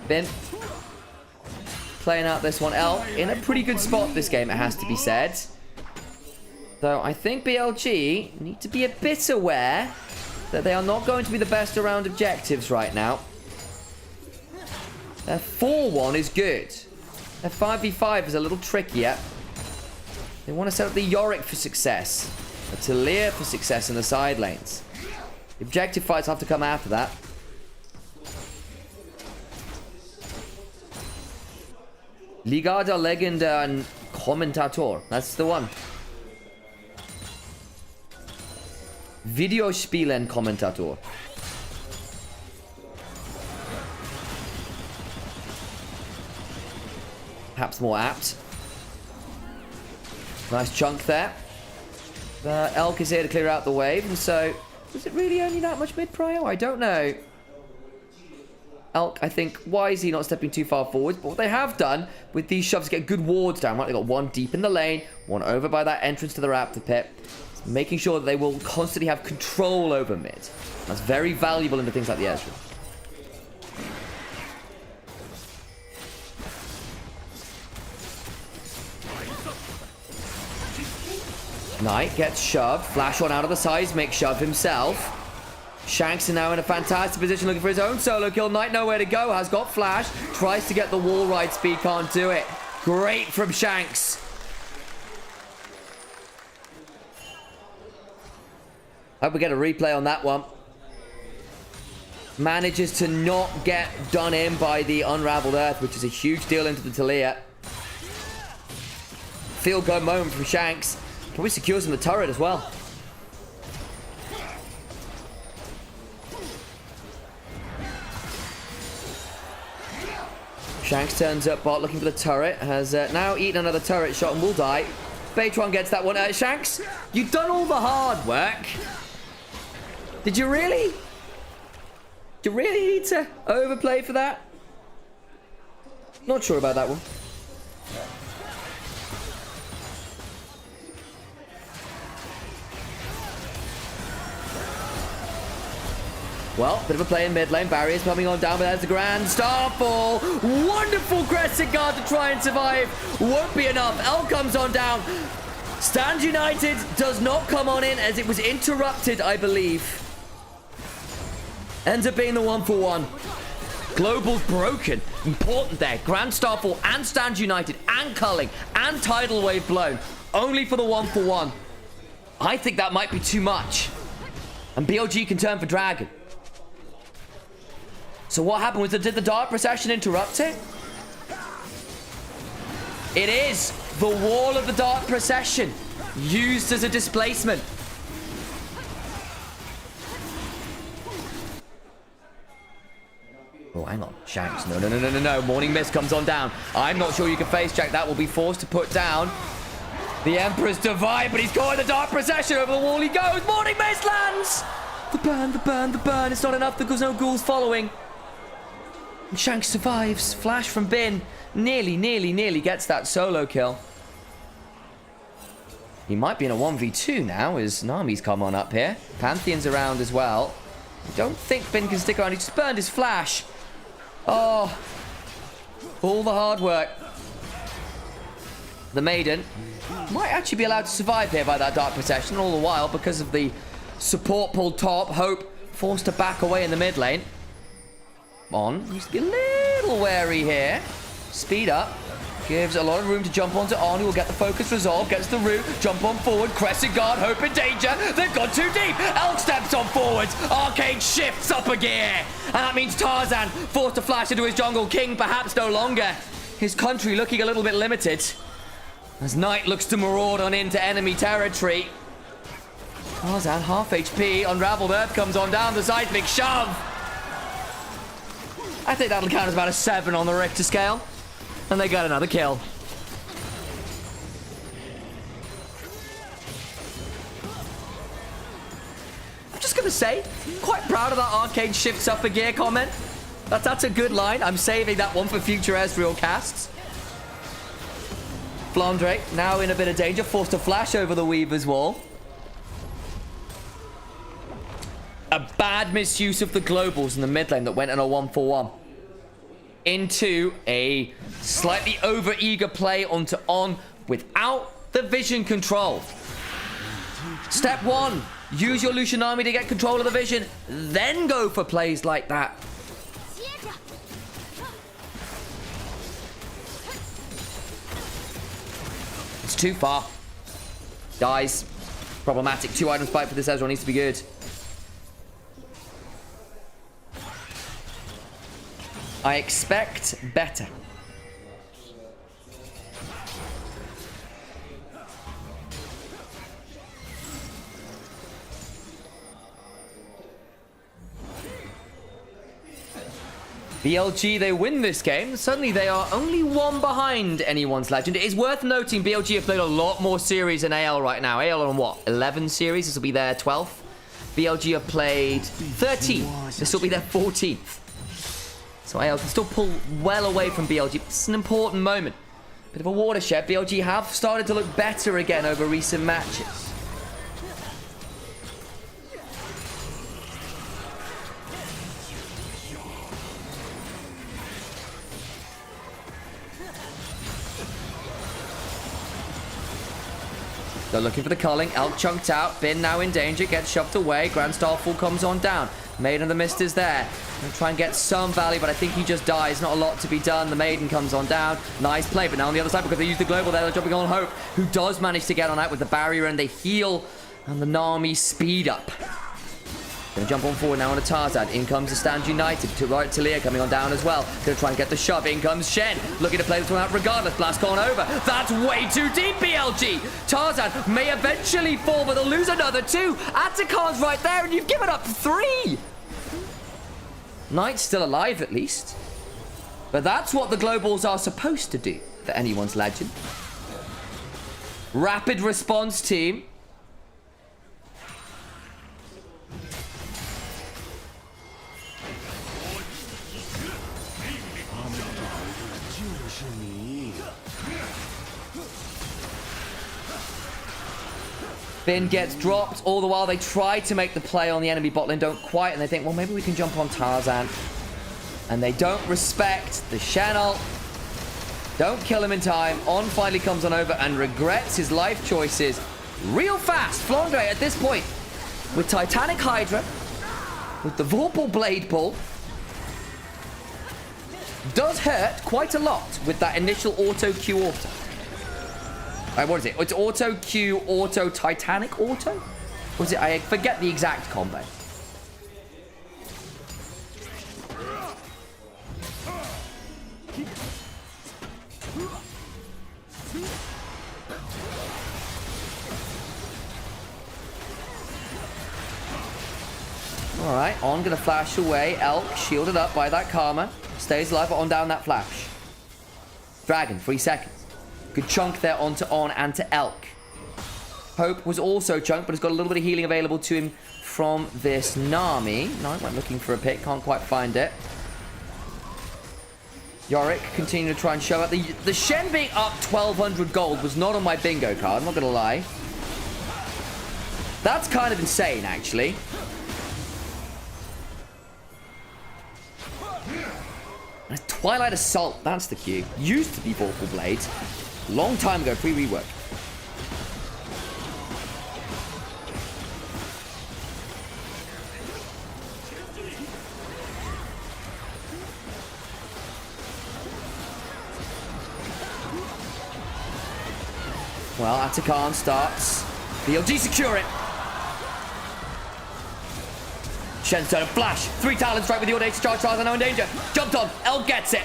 Bin playing out this one. L in a pretty good spot this game, it has to be said. Though I think BLG need to be a bit aware that they are not going to be the best around objectives right now. Their 4-1 is good. Their 5v5 is a little trickier. They want to set up the Yorick for success. A Talia for success in the side lanes. The objective fights have to come after that. Liga der Legende Kommentator. That's the one. Videospielen Kommentator. Perhaps more apt. Nice chunk there. Elk is here to clear out the wave, and so... Was it really only that much mid-prio? I don't know. Elk, I think, why is he not stepping too far forward? But what they have done with these shoves, get good wards down, right? They got one deep in the lane, one over by that entrance to the Raptor Pit, making sure that they will constantly have control over mid. That's very valuable into things like the Ezreal. Knight gets shoved. Flash on out of the seismic shove himself. Shanks is now in a fantastic position looking for his own solo kill. Knight nowhere to go. Has got flash. Tries to get the wall ride speed. Can't do it. Great from Shanks. Hope we get a replay on that one. Manages to not get done in by the Unraveled Earth, which is a huge deal into the Talia. Feel good moment from Shanks. Probably secures him the turret as well. Shanks turns up bot looking for the turret. Has now eaten another turret shot and will die. Baytron gets that one. Shanks, you've done all the hard work. Did you really? Do you really need to overplay for that? Not sure about that one. Well, bit of a play in mid lane. Barriers coming on down, but there's the grand starfall. Wonderful crescent guard to try and survive. Won't be enough. L comes on down. Stand United does not come on in as it was interrupted, I believe. Ends up being the 1-for-1. Global's broken. Important there. Grand Starfall and Stand United and Culling and Tidal Wave blown. Only for the 1-for-1. I think that might be too much. And BLG can turn for Dragon. So what happened was, did the Dark Procession interrupt it? It is the wall of the Dark Procession used as a displacement. Oh, hang on. Shanks. No. Morning Mist comes on down. I'm not sure you can face check. That will be forced to put down. The Emperor's Divide, but he's caught in the Dark Procession. Over the wall he goes. Morning Mist lands! The burn. It's not enough because no ghouls following. And Shanks survives. Flash from Bin. Nearly gets that solo kill. He might be in a 1v2 now as Nami's come on up here. Pantheon's around as well. I don't think Bin can stick around. He just burned his flash. Oh. All the hard work. The Maiden might actually be allowed to survive here by that Dark Procession. All the while, because of the support pulled top, Hope forced to back away in the mid lane. On. Needs to be a little wary here. Speed up. Gives a lot of room to jump onto On. Who will get the focus resolved. Gets the root. Jump on forward. Crescent guard. Hope in danger. They've gone too deep. Elk steps on forwards. Arcade shifts up a gear. And that means Tarzan forced to flash into his jungle. King perhaps no longer. His country looking a little bit limited. As Knight looks to maraud on into enemy territory. Tarzan half HP. Unraveled Earth comes on down the seismic shove. I think that'll count as about a 7 on the Richter scale. And they got another kill. I'm just going to say, quite proud of that arcade shifts up a gear comment. That's a good line. I'm saving that one for future Ezreal casts. Flandre now in a bit of danger. Forced to flash over the Weaver's wall. A bad misuse of the globals in the mid lane that went in a 1-for-1. Into a slightly over-eager play onto On without the vision control. Step 1, use your Lucian army to get control of the vision, then go for plays like that. It's too far. Dies. Problematic. 2 items fight for this Ezreal needs to be good. I expect better. BLG, they win this game. Suddenly, they are only one behind anyone's legend. It is worth noting BLG have played a lot more series than AL right now. AL on what? 11 series? This will be their 12th. BLG have played 13. This will be their 14th. So AL can still pull well away from BLG. It's an important moment. Bit of a watershed. BLG have started to look better again over recent matches. They're looking for the culling. Elk chunked out. Bin now in danger. Gets shoved away. Grand Starfall comes on down. Maiden of the Mist is there. Gonna try and get some value, but I think he just dies. Not a lot to be done. The Maiden comes on down. Nice play, but now on the other side, because they use the global there, they're jumping on Hope, who does manage to get on out with the barrier, and they heal, and the Nami speed up. Gonna jump on forward now on a Tarzan. In comes the Stand United. To right, Talia coming on down as well. Gonna try and get the shove. In comes Shen. Looking to play this one out regardless. Blast gone over. That's way too deep, BLG. Tarzan may eventually fall, but they'll lose another two. Atakan's right there, and you've given up 3. Knight's still alive, at least. But that's what the globals are supposed to do for anyone's legend. Rapid response team. Bin gets dropped. All the while, they try to make the play on the enemy bot lane. Don't quite. And they think, well, maybe we can jump on Tarzan. And they don't respect the Shen ult. Don't kill him in time. On finally comes on over and regrets his life choices real fast. Flandre at this point with Titanic Hydra, with the Vorpal Blade Pull, does hurt quite a lot with that initial auto Q auto. What is it? It's auto Q, auto, Titanic auto? Was it? I forget the exact combo. Alright, On gonna flash away. Elk shielded up by that Karma. Stays alive, but On down that flash. Dragon, 3 seconds. Good chunk there onto On and to Elk. Hope was also chunked, but has got a little bit of healing available to him from this Nami. Knight went looking for a pick, can't quite find it. Yorick continuing to try and show out. The Shen being up 1,200 gold was not on my bingo card, I'm not going to lie. That's kind of insane, actually. Twilight Assault, that's the cue. Used to be Vorpal Blades. Long time ago, pre-rework. Well, Atakan starts. BLG secure it. Shen's turn, flash. 3 talents right with the audacious charge. Tarzan now in danger. Jumped on. L gets it.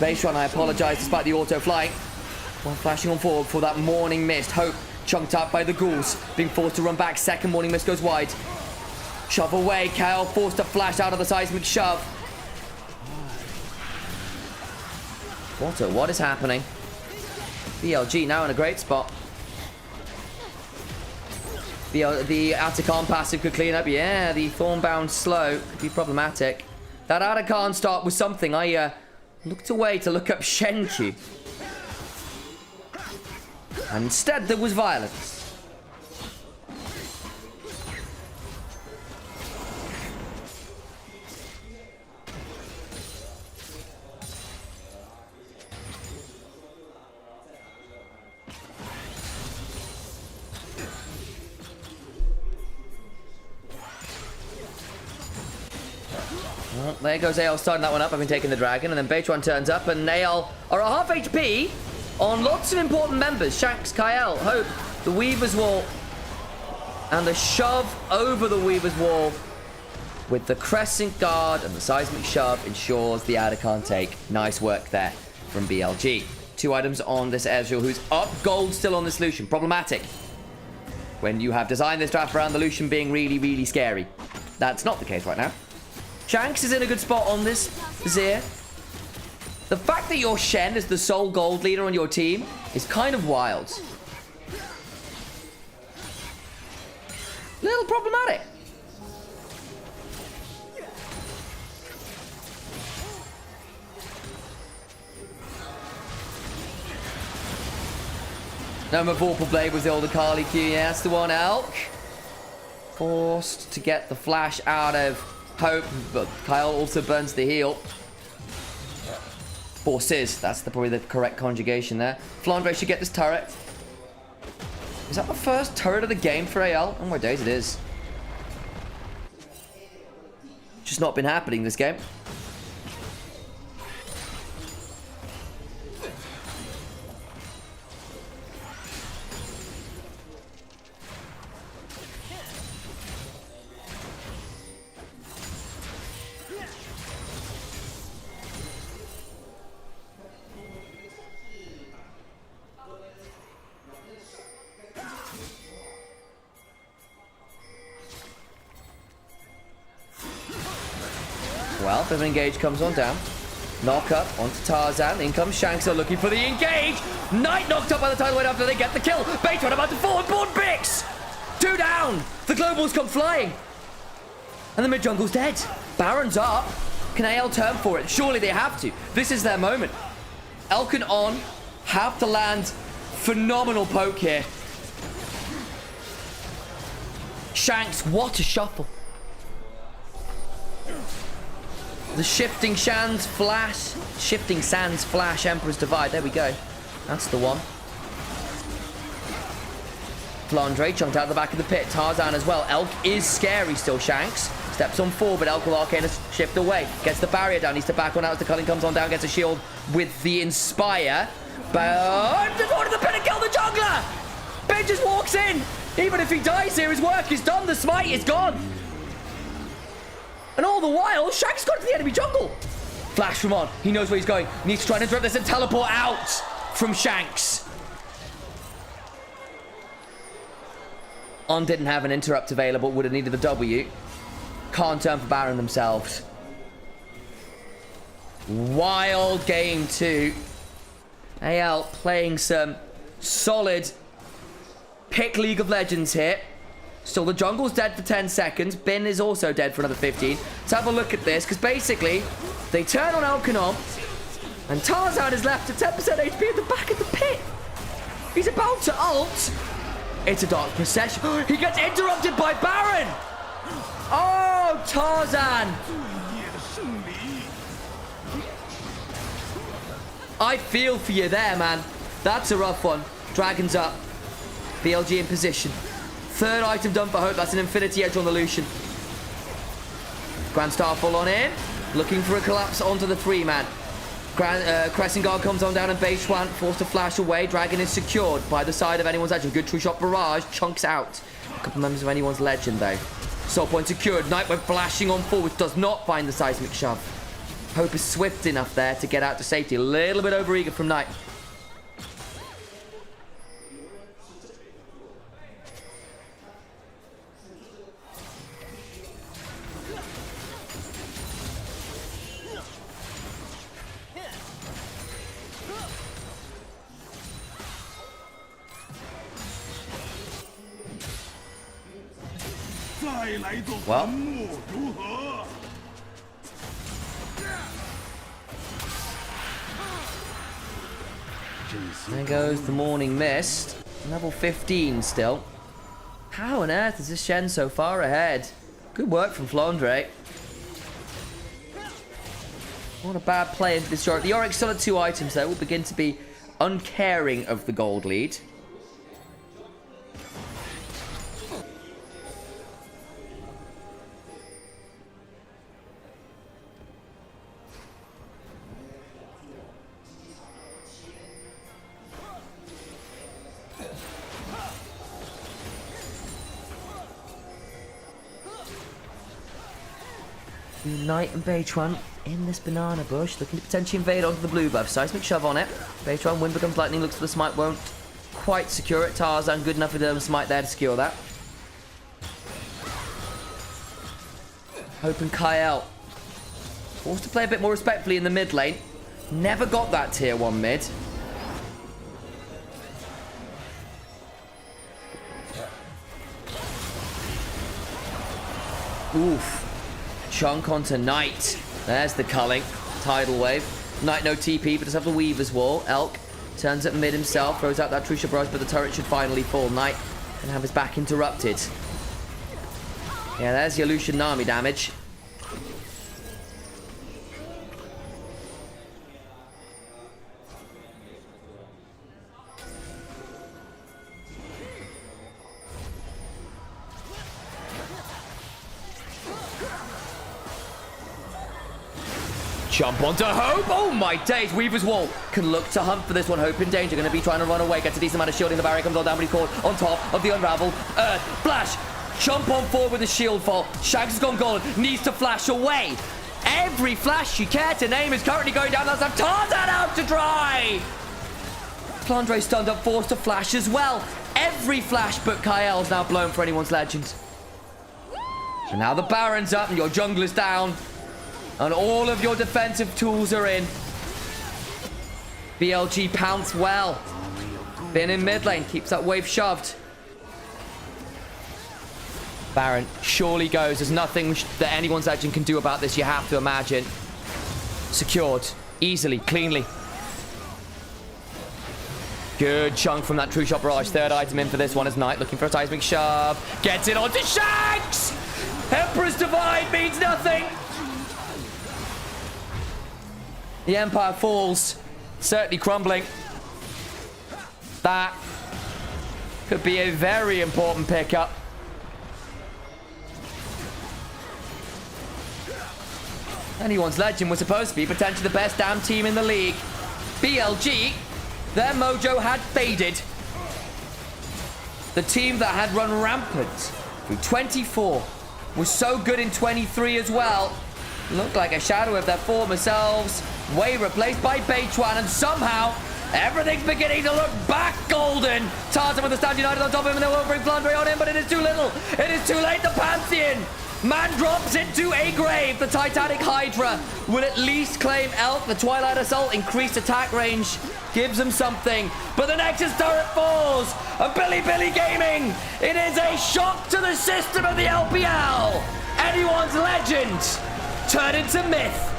Baseron, I apologize despite the auto flying. While flashing on forward for that Morning Mist. Hope chunked up by the ghouls. Being forced to run back. Second Morning Mist goes wide. Shove away. Kyle forced to flash out of the seismic shove. What is happening? BLG now in a great spot. The Atakan passive could clean up. Yeah, the Thornbound slow could be problematic. That Atakan start was something. I looked away to look up Shenku. And instead there was violence. Well, there goes AL starting that one up, having taken the dragon, and then Beitron turns up, and AL are at half HP on lots of important members. Shanks, Kyle, Hope, the Weaver's Wall, and the shove over the Weaver's Wall with the Crescent Guard and the Seismic Shove ensures the Ada can't take. Nice work there from BLG. 2 items on this Ezreal, who's up gold still on this Lucian. Problematic when you have designed this draft around the Lucian being really, really scary. That's not the case right now. Shanks is in a good spot on this Zir. The fact that your Shen is the sole gold leader on your team is kind of wild. Little problematic. No more Vorpal Blade was the older Carly Q. Yeah, that's the one. Elk. Forced to get the flash out of Hope, but Kyle also burns the heal. Forces. That's probably the correct conjugation there. Flandre should get this turret. Is that the first turret of the game for AL? Oh my days, it is. Just not been happening this game. Well, bit of an engage comes on down. Knock up onto Tarzan. In comes Shanks, looking for the engage. Knight knocked up by the tidal wave after they get the kill. Baitron about to forward board Bix. 2 down. The globals come flying. And the mid jungle's dead. Baron's up. Can AL turn for it? Surely they have to. This is their moment. Elk and On have to land phenomenal poke here. Shanks, what a shuffle. The Shifting Sands Flash. Shifting Sands Flash Emperor's Divide. There we go. That's the one. Flandre chunked out the back of the pit. Tarzan as well. Elk is scary still. Shanks steps on forward, but Elk will Arcanist shift away. Gets the barrier down. Needs to back on out as the culling comes on down. Gets a shield with the Inspire. But just wanted the pit and kill the jungler. Ben just walks in. Even if he dies here, his work is done. The smite is gone. And all the while, Shanks got to the enemy jungle. Flash from On. He knows where he's going. Needs to try and interrupt this and teleport out from Shanks. On didn't have an interrupt available. Would have needed the W. Can't turn for Baron themselves. Wild game 2. AL playing some solid pick League of Legends here. Still, the jungle's dead for 10 seconds. Bin is also dead for another 15. Let's have a look at this, because basically, they turn on Alkanom, and Tarzan is left at 10% HP at the back of the pit. He's about to ult. It's a dark procession. He gets interrupted by Baron. Oh, Tarzan. I feel for you there, man. That's a rough one. Dragon's up. BLG in position. 3rd item done for Hope. That's an Infinity Edge on the Lucian. Grand Star full on in. Looking for a collapse onto the 3-man. Crescent Guard comes on down and Beishwan forced to flash away. Dragon is secured by the side of anyone's legend. Good true shot barrage. Chunks out. A couple members of anyone's legend though. Soul point secured. Nightwave flashing on forward. Does not find the seismic shove. Hope is swift enough there to get out to safety. A little bit overeager from Knight. Well, there goes the Morning Mist. Level 15 still. How on earth is this Shen so far ahead? Good work from Flandre. What a bad play into this Yorick. The Yorick still at 2 items though. Will begin to be uncaring of the gold lead. Knight and Beitron in this banana bush, looking to potentially invade onto the blue buff. Seismic shove on it. Beitron, wind becomes lightning, looks for the smite, won't quite secure it. Tarzan, good enough with the smite there to secure that. Hope and Kyle Forced to play a bit more respectfully in the mid lane. Never got that tier 1 mid. Oof. Chunk onto Knight. There's the culling. Tidal wave. Knight no TP, but does have the Weaver's Wall. Elk turns at mid himself, throws out that Trusha Barrage, but the turret should finally fall. Knight can have his back interrupted. Yeah, there's your Lucian Nami damage. Jump onto Hope. Oh my days. Weaver's Wall can look to hunt for this one. Hope in danger. Going to be trying to run away. Gets a decent amount of shielding. The barrier comes on down, but he's caught on top of the unraveled earth. Flash. Jump on forward with the shield fall. Shags has gone golden. Needs to flash away. Every flash you care to name is currently going down. Let's have Tarzan out to dry. Flandre stunned up, forced to flash as well. Every flash but Kael's now blown for anyone's legend. So now the Baron's up and your jungler's down. And all of your defensive tools are in. BLG pounce well. Been in mid lane. Keeps that wave shoved. Baron surely goes. There's nothing that anyone's legend can do about this, you have to imagine. Secured. Easily. Cleanly. Good chunk from that True Shot Barrage. Third item in for this one is Knight. Looking for a seismic shove. Gets it onto Shags! Emperor's Divide means nothing. The Empire falls. Certainly crumbling. That could be a very important pickup. Anyone's legend was supposed to be potentially the best damn team in the league. BLG, their mojo had faded. The team that had run rampant through 24 was so good in 23 as well. Looked like a shadow of their former selves. Way replaced by Beituan, and somehow everything's beginning to look back golden. Tarzan with the Stand United on top of him, and they won't bring Flandre on him, but it is too little. It is too late. The Pantheon man drops into a grave. The Titanic Hydra will at least claim Elk. The Twilight Assault increased attack range gives them something, but the Nexus turret falls. And Billy Gaming, it is a shock to the system of the LPL. Anyone's legend turned into myth.